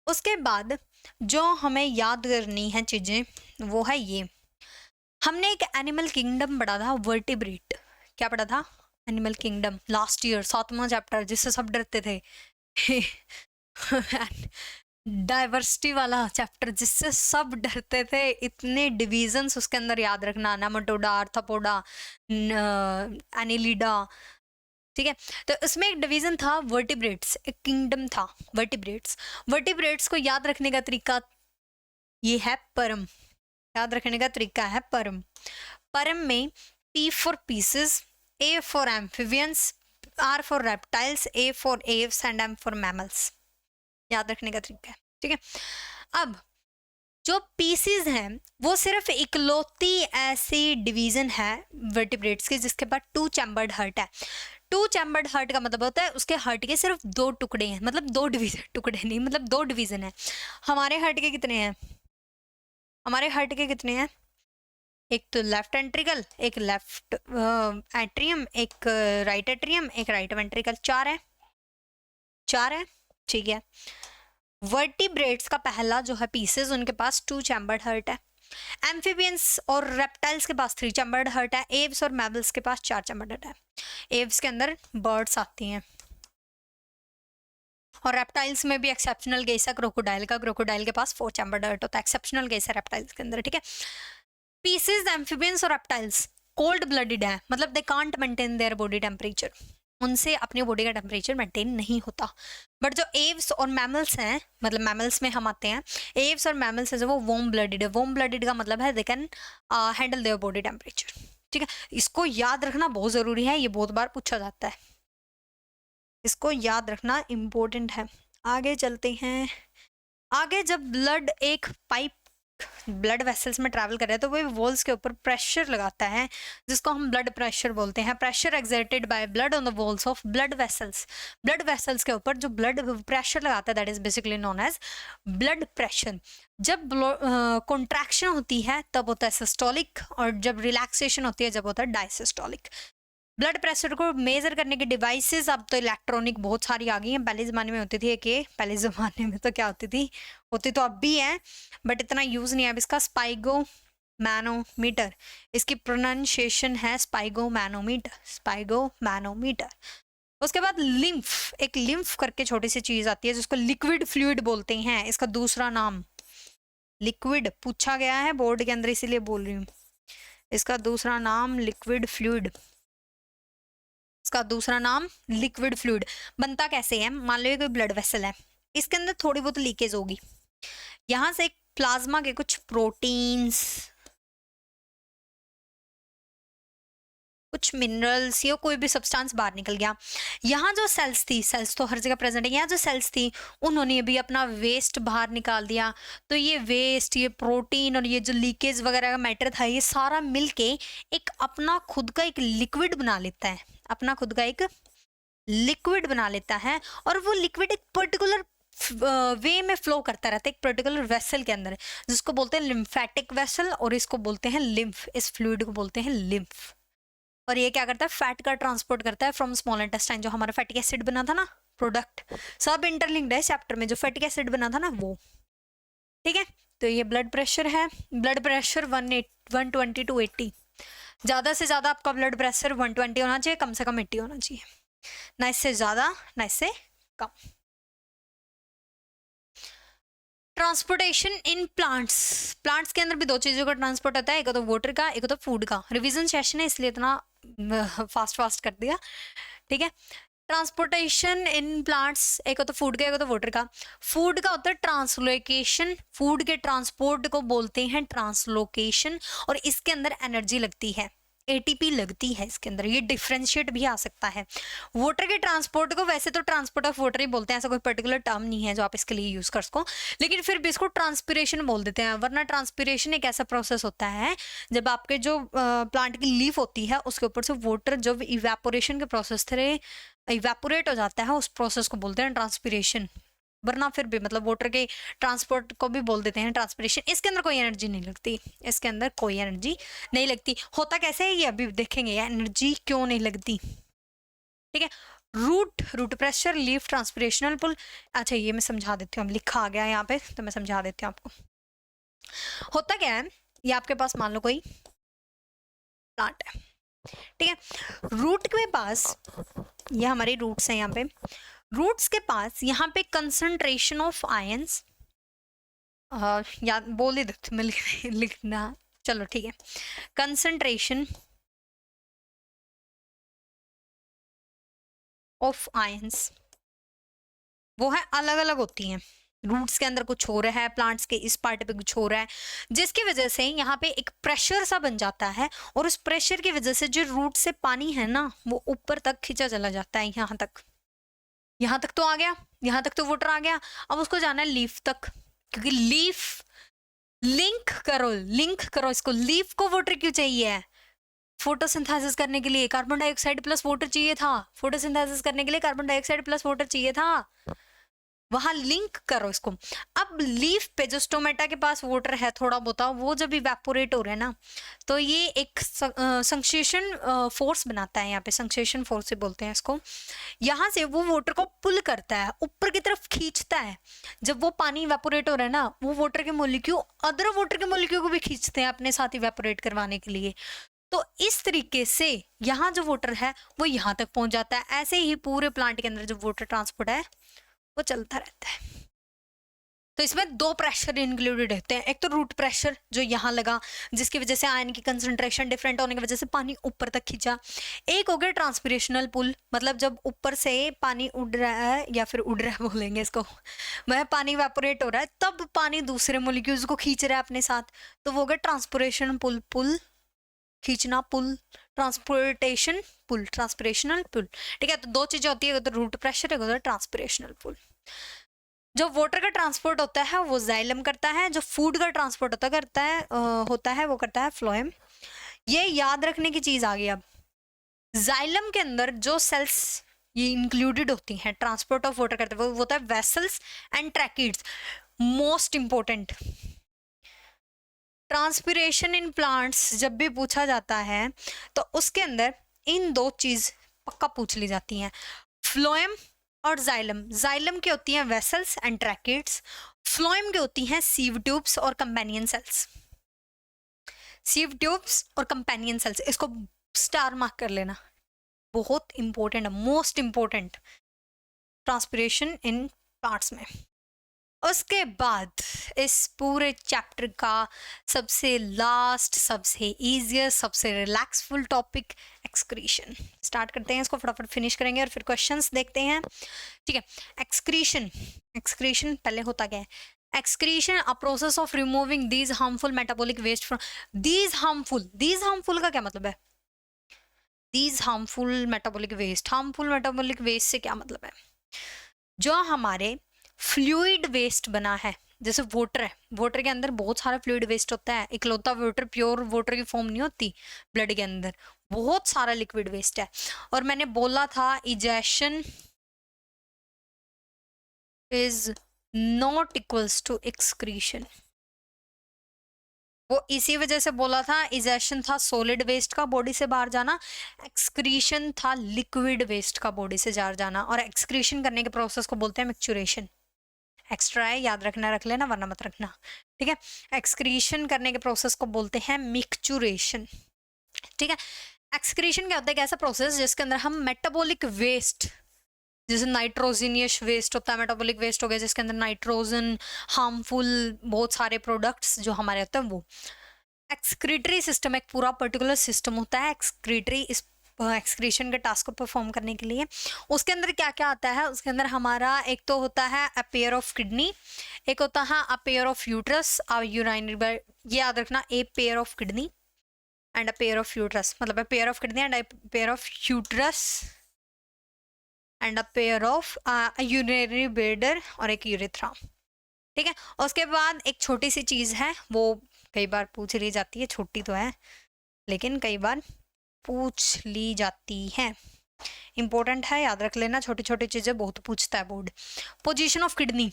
उसके बाद जो हमें याद करनी है चीजें वो है ये। हमने एक एनिमल किंगडम पढ़ा था, वर्टिब्रेट। क्या पढ़ा था? एनिमल किंगडम, लास्ट ईयर 7वां चैप्टर, जिससे सब डरते थे। डाइवर्सिटी वाला चैप्टर जिससे सब डरते थे। इतने डिविजन्स उसके अंदर याद रखना, नेमाटोडा, आर्थ्रोपोडा, एनिलिडा, ठीक है। तो इसमें एक डिवीजन था वर्टिब्रेट्स, एक किंगडम था वर्टिब्रेट्स। वर्टिब्रेट्स को याद रखने का तरीका ये है परम। याद रखने का तरीका है परम। परम में P for pieces, A for amphibians, R for reptiles, A for Aves and M for mammals. याद रखने का तरीका है, ठीक है। अब जो पीसीज हैं वो सिर्फ इकलौती ऐसी डिवीजन है वर्टिब्रेट्स की जिसके पास 2 चैम्बर्ड हार्ट है। 2 चैम्बर्ड हार्ट का मतलब होता है उसके हार्ट के सिर्फ 2 टुकड़े हैं, मतलब 2 डिवीजन, टुकड़े नहीं, मतलब 2 डिवीजन है। हमारे हार्ट के कितने हैं? हमारे हार्ट के कितने हैं? एक तो लेफ्ट वेंट्रिकल, एक लेफ्ट एट्रियम, एक राइट एट्रियम, एक राइट वेंट्रिकल। 4 है, 4 है, ठीक है। वर्टिब्रेट्स का पहला जो है पीसेस, उनके पास 2 चैम्बर्ड हार्ट है। एम्फीबियंस और रेप्टाइल्स के पास 3 चैम्बर्ड हार्ट है। एव्स और मैमल्स के पास 4 चैम्बर्ड हार्ट है। एव्स के अंदर बर्ड्स आती हैं, और रेप्टाइल्स में भी एक्सेप्शनल केस है क्रोकोडाइल का। क्रोकोडाइल के पास 4 चैम्बर्ड हार्ट होता है, एक्सेप्शनल केस है रेप्टाइल्स के अंदर, ठीक है। पीसेस एम्फीबियंस और रेप्टाइल्स कोल्ड ब्लडेड है, मतलब they can't maintain their body temperature, उनसे अपनी बॉडी का टेम्परेचर मेंटेन नहीं होता। बट जो एव्स और मैमल्स हैं, मतलब मैमल्स में हम आते हैं, एव्स और मैमल्स है जो वो वार्म ब्लडेड है। वार्म ब्लडेड का मतलब है they can handle their body temperature, ठीक है। इसको याद रखना बहुत जरूरी है, ये बहुत बार पूछा जाता है, इसको याद रखना इम्पोर्टेंट है। आगे चलते हैं। आगे जब ब्लड एक पाइप ब्लड वेसल्स में ट्रैवल कर रहे हैं तो वो वॉल्स के ऊपर प्रेशर लगाता है, जिसको हम ब्लड प्रेशर बोलते हैं। Pressure exerted by blood on the walls of blood vessels. Blood vessels के ऊपर जो ब्लड प्रेशर लगाता है that is basically known as blood pressure. जब कॉन्ट्रैक्शन होती है तब होता है सिस्टोलिक, और जब रिलैक्सेशन होती है जब होता है डायसिस्टोलिक। ब्लड प्रेशर को मेजर करने की डिवाइसेस अब तो इलेक्ट्रॉनिक बहुत सारी आ गई हैं। पहले ज़माने में होती थी कि पहले ज़माने में तो क्या होती तो अब भी है, बट इतना यूज़ नहीं है अब इसका। स्पाइगो मैनोमीटर, इसकी प्रोनाउंसिएशन है स्पाइगो मैनोमीटर, स्पाइगो मैनोमीटर। उसके बाद लिम्फ, एक लिम्फ करके छोटी सी चीज़ आती है जिसको लिक्विड फ्लूइड बोलते हैं। इसका दूसरा नाम लिक्विड पूछा गया है बोर्ड के अंदर, इसीलिए बोल रही हूँ। इसका दूसरा नाम लिक्विड फ्लूइड, इसका दूसरा नाम लिक्विड फ्लूइड। बनता कैसे है, मान लो कोई ब्लड वेसल है, इसके अंदर थोड़ी बहुत लीकेज होगी, यहां से एक प्लाज्मा के कुछ प्रोटीन्स, कुछ मिनरल्स या कोई भी सब्सटेंस बाहर निकल गया। यहाँ जो सेल्स थी, सेल्स तो हर जगह प्रेजेंट है, यहाँ जो सेल्स थी उन्होंने भी अपना वेस्ट बाहर निकाल दिया। तो ये वेस्ट, ये प्रोटीन और ये जो लीकेज वगैरह का मैटर था, ये सारा मिलके एक अपना खुद का एक लिक्विड बना लेता है, अपना खुद का एक लिक्विड बना लेता है। और वो लिक्विड एक पर्टिकुलर वे में फ्लो करता रहता है एक पर्टिकुलर वेसल के अंदर, जिसको बोलते हैं लिम्फेटिक वेसल, और इसको बोलते हैं लिम्फ, इस फ्लूइड को बोलते हैं लिम्फ। और ये क्या करता है, फैट का ट्रांसपोर्ट करता है फ्रॉम स्मॉल इंटेस्टाइन। जो हमारा फैटिक एसिड बना था ना, प्रोडक्ट सब इंटरलिंक्ड है चैप्टर में, जो फैटिक एसिड बना था ना वो, ठीक है। तो ये ब्लड प्रेशर है, ब्लड प्रेशर 120 to 80, ज्यादा से ज्यादा आपका ब्लड प्रेशर 120 होना चाहिए, कम से कम 80 होना चाहिए, ना इससे ज्यादा ना इससे कम। ट्रांसपोर्टेशन इन प्लांट्स, प्लांट्स के अंदर भी 2 चीजों का ट्रांसपोर्ट होता है, एक तो वाटर का, एक तो फूड का। रिवीजन सेशन है इसलिए इतना फास्ट कर दिया, ठीक है। ट्रांसपोर्टेशन इन प्लांट्स, एक तो फूड का, एक तो वाटर का। फूड का होता है ट्रांसलोकेशन, फूड के ट्रांसपोर्ट को बोलते हैं ट्रांसलोकेशन, और इसके अंदर एनर्जी लगती है, एटीपी लगती है इसके अंदर, ये डिफ्रेंशिएट भी आ सकता है। वाटर के ट्रांसपोर्ट को वैसे तो ट्रांसपोर्ट ऑफ वाटर ही बोलते हैं, ऐसा कोई पर्टिकुलर टर्म नहीं है जो आप इसके लिए यूज कर सको, लेकिन फिर भी इसको ट्रांसपिरेशन बोल देते हैं। वरना ट्रांसपिरेशन एक ऐसा प्रोसेस होता है जब आपके जो प्लांट की लीफ होती है उसके ऊपर से वाटर जब इवेपोरेशन के प्रोसेस से इवेपोरेट हो जाता है, उस प्रोसेस को बोलते हैं ट्रांसपिरेशन। वरना फिर भी मतलब वाटर के ट्रांसपोर्ट को भी बोल देते हैं ट्रांसपिरेशन। इसके अंदर कोई एनर्जी नहीं लगती, इसके अंदर कोई एनर्जी नहीं लगती। होता कैसे है ये अभी देखेंगे, एनर्जी क्यों नहीं लगती, ठीक है। रूट प्रेशर, लीफ ट्रांसपिरेशनल पुल। अच्छा ये मैं समझा देती हूँ, लिखा आ गया यहाँ पे तो मैं समझा देती हूँ आपको। होता क्या है, ये आपके पास मान लो कोई प्लांट है, ठीक है। रूट के पास, ये हमारे रूट्स हैं, यहाँ पे रूट्स के पास यहाँ पे कंसंट्रेशन ऑफ आयंस, याद बोल ही देती मैं लिखना, चलो ठीक है। कंसंट्रेशन ऑफ आयंस वो है अलग अलग होती हैं। रूट्स के अंदर कुछ हो रहा है, प्लांट्स के इस पार्ट पे कुछ हो रहा है, जिसकी वजह से यहाँ पे एक प्रेशर सा बन जाता है, और उस प्रेशर की वजह से जो रूट से पानी है ना वो ऊपर तक खींचा चला जाता है, यहाँ तक तो आ गया, यहाँ तक तो वाटर आ गया। अब उसको जाना है लीफ तक, क्योंकि लीफ लिंक करो इसको, लीफ को वाटर क्यों चाहिए, फोटोसिंथेसिस करने के लिए कार्बन डाइऑक्साइड प्लस वाटर चाहिए था, फोटोसिंथेसिस करने के लिए कार्बन डाइऑक्साइड प्लस वाटर चाहिए था। वहां लिंक करो इसको। अब लीफ पे जो स्टोमेटा के पास वाटर है थोड़ा बहुत, वो जब इवेपोरेट हो रहा है ना, तो ये एक संश्लेषण फोर्स बनाता है, यहाँ पे संश्लेषण फोर्स से बोलते हैं इसको। यहाँ से वो वाटर को पुल करता है, ऊपर की तरफ खींचता है। जब वो पानी इवेपोरेट हो रहा है ना, वो वाटर के मोलिक्यूल अदर वाटर के मोलिक्यूल को भी खींचते हैं अपने साथ इवेपोरेट करवाने के लिए। तो इस तरीके से यहाँ जो वाटर है वो यहाँ तक पहुंच जाता है। ऐसे ही पूरे प्लांट के अंदर जो वाटर ट्रांसपोर्ट है वो चलता रहता है। तो इसमें दो प्रेशर इंक्लूडेड होते हैं, एक तो रूट प्रेशर जो यहाँ लगा, जिसकी वजह से आयन की कंसंट्रेशन डिफरेंट होने की वजह से पानी ऊपर तक खींचा। एक हो गया ट्रांसपिरेशनल पुल, मतलब जब ऊपर से पानी उड़ रहा है, या फिर उड़ रहा है बोलेंगे इसको, वह पानी इवेपोरेट हो रहा है, तब पानी दूसरे मोलिक्यूल्स को खींच रहा है अपने साथ, तो वो हो गया ट्रांसपिरेशन पुल। पुल खींचना, पुल ट्रांसपोर्टेशन, पुल ट्रांसपिरेशनल पुल। ठीक है, तो दो चीजें होती है, उधर रूट प्रेशर, उधर ट्रांसपिरेशनल पुल। जो वाटर का ट्रांसपोर्ट होता है वो जाइलम करता है, जो फूड का ट्रांसपोर्ट होता है वो करता है फ्लोएम। ये याद रखने की चीज आ गई। अब जाइलम के अंदर जो सेल्स ये इंक्लूडेड होती हैं ट्रांसपोर्ट ऑफ वाटर करते हैं, वो होता है vessels and tracheids. Most important, transpiration in plants जब भी पूछा जाता है तो उसके अंदर इन दो चीज पक्का पूछ ली जाती हैं, फ्लोएम और जाइलम। जाइलम की होती हैं वेसल्स एंड ट्रैकिड्स, फ्लोएम की होती हैं सीव ट्यूब्स और कंपेनियन सेल्स। सीव ट्यूब्स और कंपेनियन सेल्स, इसको स्टार मार्क कर लेना, बहुत इंपॉर्टेंट है, most important transpiration in plants में। उसके बाद इस पूरे चैप्टर का सबसे लास्ट, सबसे इजिएस्ट, सबसे रिलैक्सफुल टॉपिक एक्सक्रीशन। स्टार्ट करते हैं इसको, फटाफट फिनिश करेंगे और फिर क्वेश्चंस देखते हैं। ठीक है, एक्सक्रीशन। एक्सक्रीशन पहले होता क्या है? Excretion a process of removing these harmful metabolic waste from these harmful का क्या मतलब है? These harmful metabolic waste, harmful metabolic waste से क्या मतलब है? जो हमारे फ्लूइड वेस्ट बना है, जैसे वाटर है, वाटर के अंदर बहुत सारा फ्लूइड वेस्ट होता है, इकलौता वाटर प्योर वाटर की फॉर्म नहीं होती, ब्लड के अंदर बहुत सारा लिक्विड वेस्ट है। और मैंने बोला था egestion is not equals to excretion, वो इसी वजह से बोला था। इजेशन था सॉलिड वेस्ट का बॉडी से बाहर जाना, एक्सक्रीशन था लिक्विड वेस्ट का बॉडी से बाहर जाना। और एक्सक्रीशन करने के प्रोसेस को बोलते हैं मिक्चुरेशन। एक्स्ट्रा है, याद रखना, रख लेना वरना मत रखना। ठीक है, एक्सक्रीशन करने के प्रोसेस को बोलते हैं मिक्चुरेशन। ठीक है, एक्सक्रीशन क्या होता है? एक ऐसा प्रोसेस जिसके अंदर हम मेटाबॉलिक वेस्ट, जैसे नाइट्रोजनियस वेस्ट होता है, मेटाबॉलिक वेस्ट हो गया जिसके अंदर नाइट्रोजन, हार्मफुल बहुत सारे प्रोडक्ट्स जो हमारे होते हैं वो। एक्सक्रीटरी सिस्टम एक पूरा पर्टिकुलर सिस्टम होता है एक्सक्रीटरी, इस एक्सक्रीशन के टास्क को परफॉर्म करने के लिए। उसके अंदर क्या क्या आता है? उसके अंदर हमारा एक तो होता है अ पेयर ऑफ किडनी, एक होता है a pair of uterus, urinary, ये याद रखना, a pair of kidney and a pair of uterus, मतलब a pair of kidney and a pair of uterus and a pair of urinary bladder और एक यूरेथ्रा। ठीक है, उसके बाद एक छोटी सी चीज है, वो कई बार पूछ ली जाती है, छोटी तो है लेकिन कई बार पूछ ली जाती है, इंपॉर्टेंट है, याद रख लेना, छोटी छोटी चीजें बहुत पूछता है board. Position of kidney.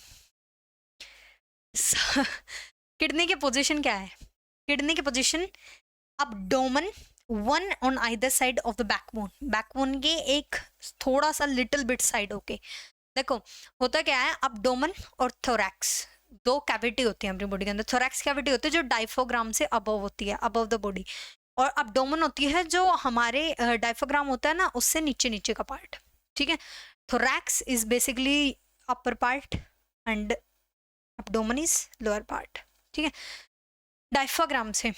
Kidney की पोजीशन क्या है? किडनी की position abdomen, one on either side of the backbone, backbone के एक थोड़ा सा लिटिल बिट साइड होके। देखो होता क्या है, अब्डोमेन और थोरैक्स दो कैविटी होती है अपनी बॉडी के अंदर। थोरैक्स कैविटी होती है जो डायफ्राम से अबव होती है, अबव द बॉडी, और अब्डोमेन होती है जो हमारे डायफ्राम होता है ना उससे नीचे नीचे का पार्ट। ठीक है, thorax is basically upper part and abdomen is lower part. ठीक है, डायफ्राम से,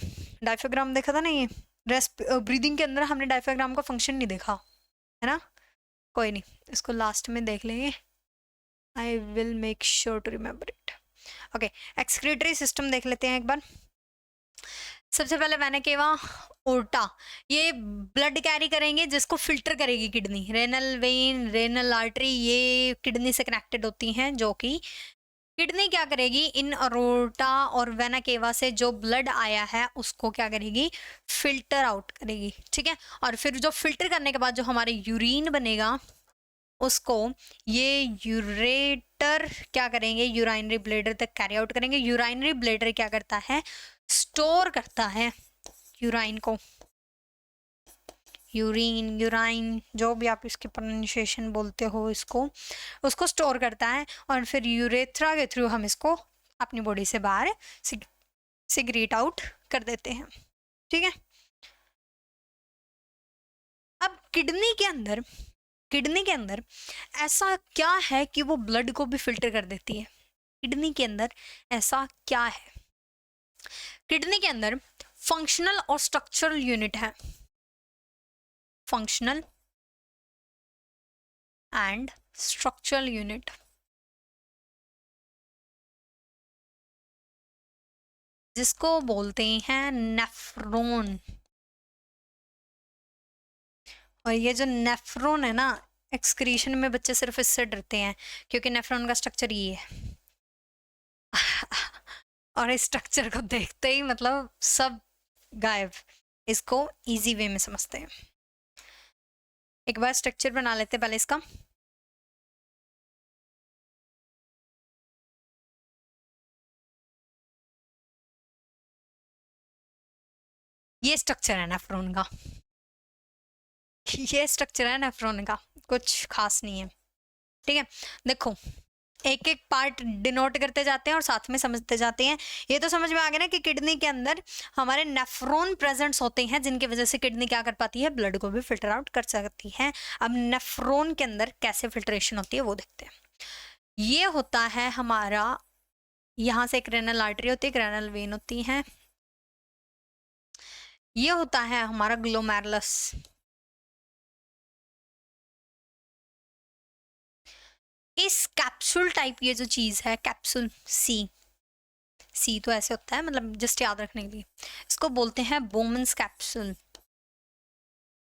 डायफ्राम देखा था ना, ये ब्रीदिंग के अंदर हमने डायफ्राम का फंक्शन नहीं देखा है ना, कोई नहीं, इसको लास्ट में देख लेंगे, I will make sure to remember it. Okay, excretory system देख लेते हैं एक बार। सबसे पहले वेना केवा ओर्टा, ये ब्लड कैरी करेंगे जिसको फिल्टर करेगी kidney. Renal vein, renal artery, ये किडनी से कनेक्टेड होती हैं, जो कि किडनी क्या करेगी, इन अरोटा और वेना केवा से जो ब्लड आया है उसको क्या करेगी, फिल्टर आउट करेगी। ठीक है, और फिर जो फिल्टर करने के बाद जो हमारे यूरिन बनेगा उसको ये यूरेटर क्या करेंगे, यूराइनरी ब्लेडर तक कैरी आउट करेंगे। यूराइनरी ब्लेडर क्या करता है, स्टोर करता है यूराइन को, यूरिन, यूराइन, जो भी आप इसकी प्रोनाउंसिएशन बोलते हो इसको, उसको स्टोर करता है और फिर यूरेथ्रा के थ्रू हम इसको अपनी बॉडी से बाहर सिगरेट आउट कर देते हैं। ठीक है। अब किडनी के अंदर ऐसा क्या है कि वो ब्लड को भी फिल्टर कर देती है? किडनी के अंदर ऐसा क्या है? किडनी के अंदर फंक्शनल और स्ट्रक्चरल यूनिट है, फंक्शनल एंड स्ट्रक्चरल यूनिट। जिसको बोलते हैं नेफ्रॉन। और ये जो नेफ्रॉन है ना, एक्सक्रीशन में बच्चे सिर्फ इससे डरते हैं क्योंकि नेफ्रॉन का स्ट्रक्चर ये है और इस स्ट्रक्चर को देखते ही मतलब सब गायब। इसको इजी वे में समझते हैं। एक बार स्ट्रक्चर बना लेते हैं पहले इसका। ये स्ट्रक्चर है नेफ्रॉन का, ये स्ट्रक्चर है नेफ्रॉन का, कुछ खास नहीं है। ठीक है, देखो एक एक पार्ट डिनोट करते जाते हैं और साथ में समझते जाते हैं। ये तो समझ में आ गया ना कि किडनी के अंदर हमारे नेफ्रॉन प्रेजेंट्स होते हैं जिनकी वजह से किडनी क्या कर पाती है, ब्लड को भी फिल्टर आउट कर सकती है। अब नेफ्रॉन के अंदर कैसे फिल्ट्रेशन होती है वो देखते हैं। ये होता है हमारा, यहाँ से एक रेनल आर्टरी होती है, एक रेनल वेन होती है। ये होता है हमारा ग्लोमेरुलस। इस कैप्सूल टाइप ये जो चीज है, कैप्सूल सी तो ऐसे होता है, मतलब जस्ट याद रखने के लिए, इसको बोलते हैं बोमन्स कैप्सूल।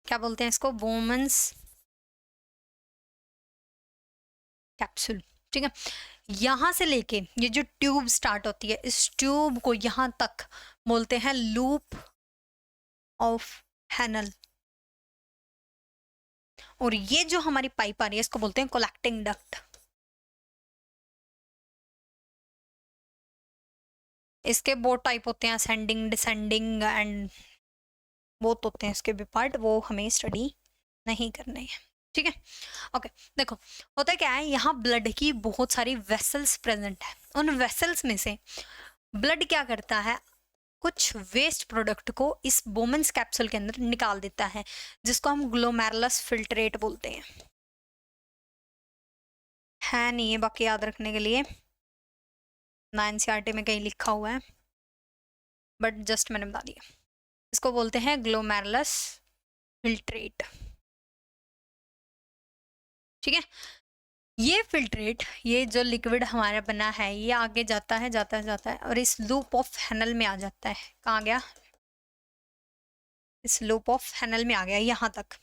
क्या बोलते हैं इसको? Bowman's capsule. ठीक है, यहां से लेके ये जो ट्यूब स्टार्ट होती है, इस ट्यूब को यहां तक बोलते हैं लूप ऑफ हैनल। और ये जो हमारी पाइप आ रही है इसको बोलते हैं कलेक्टिंग डक्ट। इसके बहुत टाइप होते हैं, असेंडिंग, डिसेंडिंग एंड बहुत होते हैं इसके भी पार्ट, वो हमें स्टडी नहीं करने हैं। ठीक है, ओके। देखो होता क्या है, यहाँ ब्लड की बहुत सारी वेसल्स प्रेजेंट है। उन वेसल्स में से ब्लड क्या करता है, कुछ वेस्ट प्रोडक्ट को इस बोमन्स कैप्सूल के अंदर निकाल देता है, जिसको हम ग्लोमेरुलस फिल्ट्रेट बोलते हैं। है नहीं है बाकी याद रखने के लिए, ना एनसीईआरटी में कहीं लिखा हुआ है, बट जस्ट मैंने बता दिया। इसको बोलते हैं ग्लोमेरुलस फिल्ट्रेट। ठीक है, ये फिल्ट्रेट, ये जो लिक्विड हमारा बना है, ये आगे जाता है और इस लूप ऑफ हैनल में आ जाता है। कहाँ गया? इस लूप ऑफ हैनल में आ गया यहाँ तक।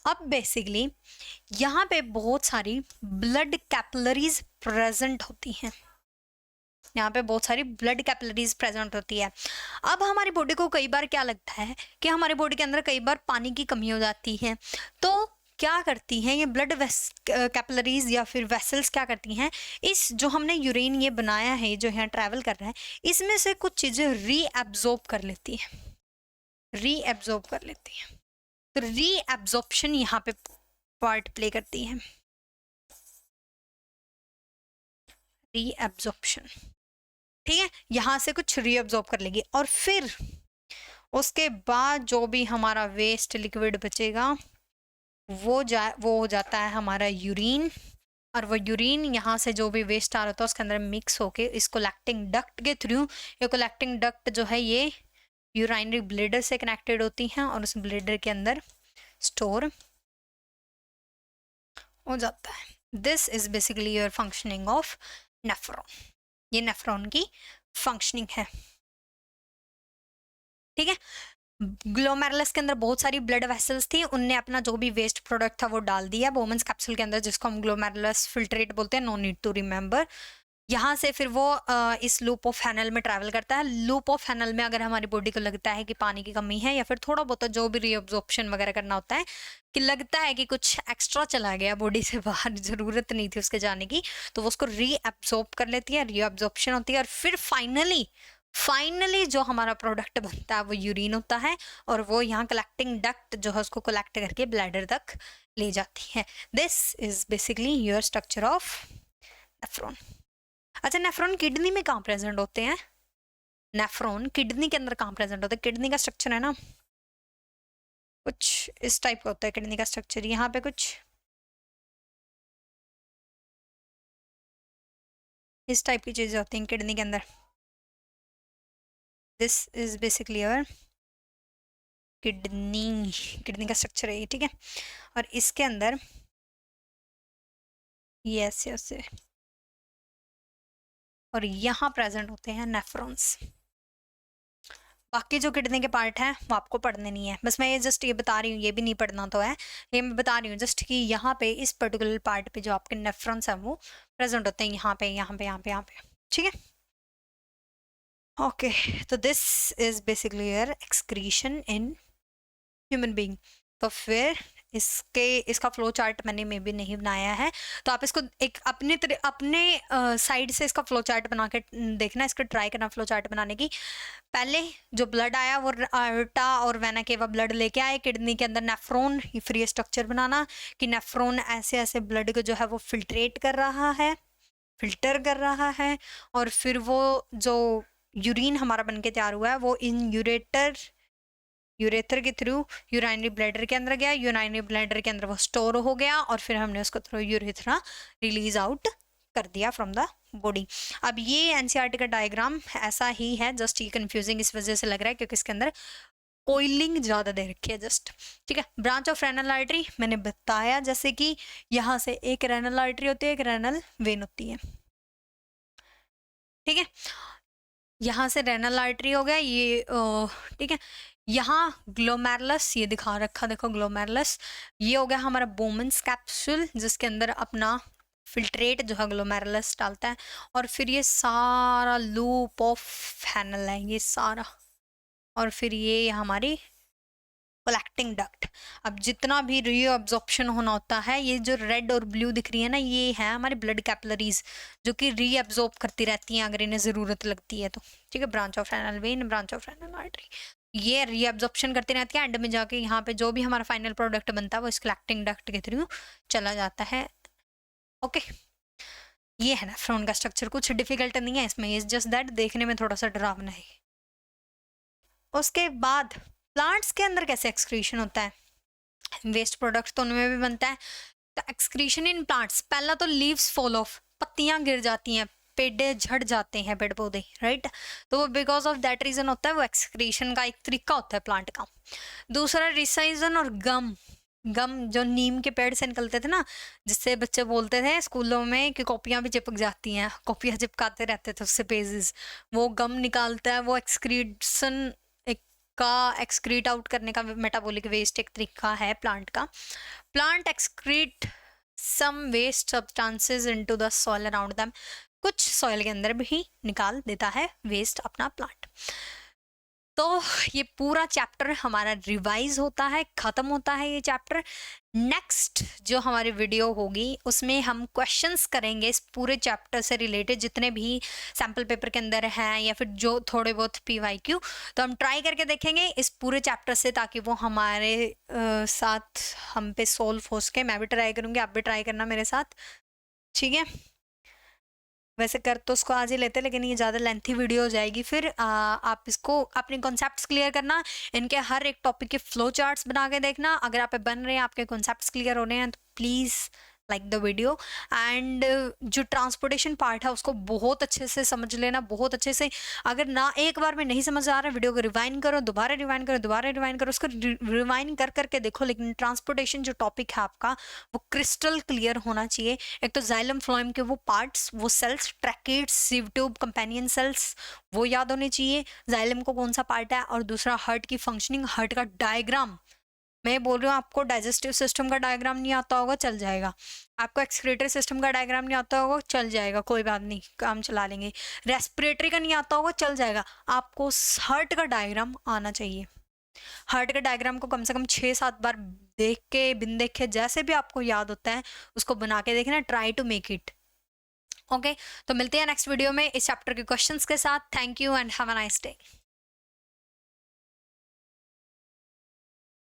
अब बेसिकली यहाँ पे बहुत सारी ब्लड कैपिलरीज प्रेजेंट होती हैं। यहाँ पे बहुत सारी ब्लड कैपिलरीज प्रेजेंट होती है। अब हमारी बॉडी को कई बार क्या लगता है कि हमारी बॉडी के अंदर कई बार पानी की कमी हो जाती है, तो क्या करती हैं ये ब्लड कैपिलरीज या फिर वेसल्स, क्या करती हैं, इस जो हमने यूरिन ये बनाया है, जो यहाँ ट्रैवल कर रहा है, इसमें से कुछ चीज़ें रीएब्जॉर्ब कर लेती हैं, रीएब्जॉर्ब कर लेती हैं। तो रीएब्जॉर्प्शन यहाँ पे पार्ट प्ले करती है, रीएब्जॉर्प्शन। ठीक है, यहाँ से कुछ रीअब्जॉर्ब कर लेगी और फिर उसके बाद जो भी हमारा वेस्ट लिक्विड बचेगा वो हो जाता है हमारा यूरिन। और वो यूरिन यहाँ से जो भी वेस्ट आ रहा था उसके अंदर मिक्स होके इस कलेक्टिंग डक्ट के थ्रू, ये कलेक्टिंग डक्ट जो है ये यूराइनरी ब्लेडर से कनेक्टेड होती हैं और उस ब्लेडर के अंदर स्टोर हो जाता है। This is basically your functioning of nephron. ये नेफ्रॉन की फंक्शनिंग है। ठीक है, ग्लोमेरुलस के अंदर बहुत सारी ब्लड वेसल्स थी, उनने अपना जो भी वेस्ट प्रोडक्ट था वो डाल दिया बोमन्स कैप्सूल के अंदर, जिसको हम ग्लोमेरुलस फिल्ट्रेट बोलते हैं। नो नीड टू रिमेंबर, यहाँ से फिर वो इस लूप ऑफ हैनल में ट्रैवल करता है। लूप ऑफ हैनल में अगर हमारी बॉडी को लगता है कि पानी की कमी है या फिर थोड़ा बहुत जो भी रीअब्जॉर्प्शन वगैरह करना होता है, कि लगता है कि कुछ एक्स्ट्रा चला गया बॉडी से बाहर, जरूरत नहीं थी उसके जाने की, तो वो उसको रीअब्जॉर्ब कर लेती है, रीअब्जॉर्प्शन होती है, और फिर फाइनली जो हमारा प्रोडक्ट बनता है वो यूरिन होता है, और वो यहाँ कलेक्टिंग डक्ट जो है उसको कलेक्ट करके ब्लैडर तक ले जाती है। This is basically your structure of nephron. अच्छा, नेफ्रॉन किडनी में कहाँ प्रेजेंट होते हैं? नेफ्रॉन किडनी के अंदर कहाँ प्रेजेंट होते हैं? किडनी का स्ट्रक्चर है ना कुछ इस टाइप का होता है किडनी का स्ट्रक्चर। यहाँ पे कुछ इस टाइप की चीजें होती हैं किडनी के अंदर। This is basically our kidney का स्ट्रक्चर है ये, ठीक है। और इसके अंदर यस यस, और यहाँ प्रेजेंट होते हैं नेफ्रॉन्स। बाकी जो किडनी के पार्ट हैं वो आपको पढ़ने नहीं है, बस मैं ये जस्ट ये बता रही हूँ, ये भी नहीं पढ़ना तो है, ये मैं बता रही हूँ जस्ट कि यहाँ पे इस पर्टिकुलर पार्ट पे जो आपके नेफ्रॉन्स हैं वो प्रेजेंट होते हैं, यहाँ पे यहाँ पे यहाँ पे यहाँ पे, ठीक है। ओके, तो this is basically your excretion in human being. तो फिर इसका फ्लो चार्ट मैंने मे भी नहीं बनाया है, तो आप इसको एक अपने साइड से इसका फ्लो चार्ट बना के देखना, इसको ट्राई करना फ्लो चार्ट बनाने की। पहले जो ब्लड आया वो आर्टा और वेना केवा ब्लड लेके आए किडनी के अंदर, नेफ्रॉन फ्री स्ट्रक्चर बनाना कि नेफ्रॉन ऐसे ऐसे ब्लड को जो है वो फिल्टर कर रहा है, और फिर वो जो यूरिन हमारा बन के तैयार हुआ है वो इन यूरेथर के थ्रू यूराइनरी ब्लैडर के अंदर गया, यूराइनरी ब्लैडर के अंदर वो स्टोर हो गया, और फिर हमने उसको थ्रू यूरेथ्रा रिलीज आउट कर दिया फ्रॉम द बॉडी। अब ये एनसीईआरटी का डायग्राम ऐसा ही है, जस्ट ये कंफ्यूजिंग इस वजह से लग रहा है क्योंकि इसके अंदर कोइलिंग ज्यादा दे रखी है जस्ट, ठीक है। ब्रांच ऑफ रेनल आर्टरी मैंने बताया, जैसे कि यहाँ से एक रेनल आर्टरी होती है, एक रेनल वेन होती है, ठीक है। यहाँ से रेनल आर्टरी हो गया ये, ठीक है। यहाँ ग्लोमेरुलस ये दिखा रखा, देखो ग्लोमेरुलस, ये हो गया हमारा बोमन्स कैप्सूल जिसके अंदर अपना फिल्ट्रेट जो है ग्लोमेरुलस डालता है, और फिर ये सारा लूप ऑफ हैनल है ये सारा, और फिर ये हमारी कलेक्टिंग डक्ट। अब जितना भी रीअब्जॉर्प्शन होना होता है, ये जो रेड और ब्लू दिख रही है ना, ये है हमारी ब्लड कैपिलरीज जो कि रीअब्जॉर्ब करती रहती हैं अगर इन्हें जरूरत लगती है तो, ठीक है। Branch of renal vein, branch of renal artery, ये रीअब्जॉर्प्शन करती रहती है, एंड में जाके यहाँ पे जो भी हमारा फाइनल प्रोडक्ट बनता है वो इस कलेक्टिंग डक्ट के थ्रू चला जाता है। ओके, ये है नेफ्रॉन का स्ट्रक्चर, कुछ डिफिकल्ट नहीं है इसमें, इज जस्ट दैट देखने में थोड़ा सा डरावना है। उसके बाद प्लांट्स के अंदर कैसे एक्सक्रीशन होता है, वेस्ट प्रोडक्ट तो उनमें भी बनता है। तो एक्सक्रीशन इन प्लांट्स, पहला तो लीव्स फॉल ऑफ, पत्तियां गिर जाती हैं, पेड़ झड़ जाते हैं पेड़ पौधे, राइट, तो वो बिकॉज ऑफ दैट रीजन होता है, वो एक्सक्रीशन का एक तरीका होता है प्लांट का। दूसरा रिसाइजन और गम जो नीम के पेड़ से निकलते थे ना, जिससे बच्चे बोलते थे स्कूलों में कि कॉपियां भी चिपक जाती हैं, कॉपियां चिपकाते रहते थे उससे पेजेस, वो गम निकालता है, वो एक्सक्रीशन का एक्सक्रीट आउट करने का मेटाबॉलिक वेस्ट एक तरीका है प्लांट का। Plant excrete some waste substances into the soil around them, कुछ सॉइल के अंदर भी निकाल देता है वेस्ट अपना प्लांट। तो ये पूरा चैप्टर हमारा रिवाइज होता है, खत्म होता है ये चैप्टर। नेक्स्ट जो हमारी वीडियो होगी उसमें हम क्वेश्चंस करेंगे इस पूरे चैप्टर से रिलेटेड, जितने भी सैम्पल पेपर के अंदर हैं या फिर जो थोड़े बहुत PYQ, तो हम ट्राई करके देखेंगे इस पूरे चैप्टर से, ताकि वो हमारे साथ हम पे सोल्व हो सके। मैं भी ट्राई करूँगी, आप भी ट्राई करना मेरे साथ, ठीक है। वैसे कर तो उसको आज ही लेते, लेकिन ये ज़्यादा लेंथी वीडियो हो जाएगी फिर। आप इसको अपने कॉन्सेप्ट्स क्लियर करना, इनके हर एक टॉपिक के फ्लो चार्ट्स बना के देखना, अगर आप बन रहे हैं, आपके कॉन्सेप्ट्स क्लियर हो रहे हैं, तो please like the video. And जो ट्रांसपोर्टेशन पार्ट है उसको बहुत अच्छे से समझ लेना, बहुत अच्छे से। अगर ना एक बार में नहीं समझ आ रहा है, वीडियो को रिवाइंड करो, दोबारा रिवाइंड करो, दोबारा रिवाइंड करो, उसको रिवाइंड कर करके देखो, लेकिन ट्रांसपोर्टेशन जो टॉपिक है आपका वो क्रिस्टल क्लियर होना चाहिए। एक तो जाइलम फ्लोएम के वो पार्ट्स, वो सेल्स, ट्रैकेट्स, सिव ट्यूब, कंपेनियन सेल्स, वो याद होने चाहिए, जाइलम को कौन सा पार्ट है, और दूसरा हार्ट की फंक्शनिंग, हार्ट का डायग्राम मैं ये बोल रही हूँ आपको डाइजेस्टिव सिस्टम का डायग्राम नहीं आता होगा, चल जाएगा। आपको एक्सक्रीटरी सिस्टम का डायग्राम नहीं आता होगा, चल जाएगा, कोई बात नहीं, काम चला लेंगे। रेस्पिरेटरी का नहीं आता होगा, चल जाएगा। आपको हार्ट का डायग्राम आना चाहिए। हार्ट के डायग्राम को कम से कम 6-7 बार देख के, बिन देखे, जैसे भी आपको याद होता है उसको बना के देखना, try to make it. Okay, तो मिलते हैं नेक्स्ट वीडियो में इस चैप्टर के क्वेश्चंस के साथ। Thank you and have a nice day.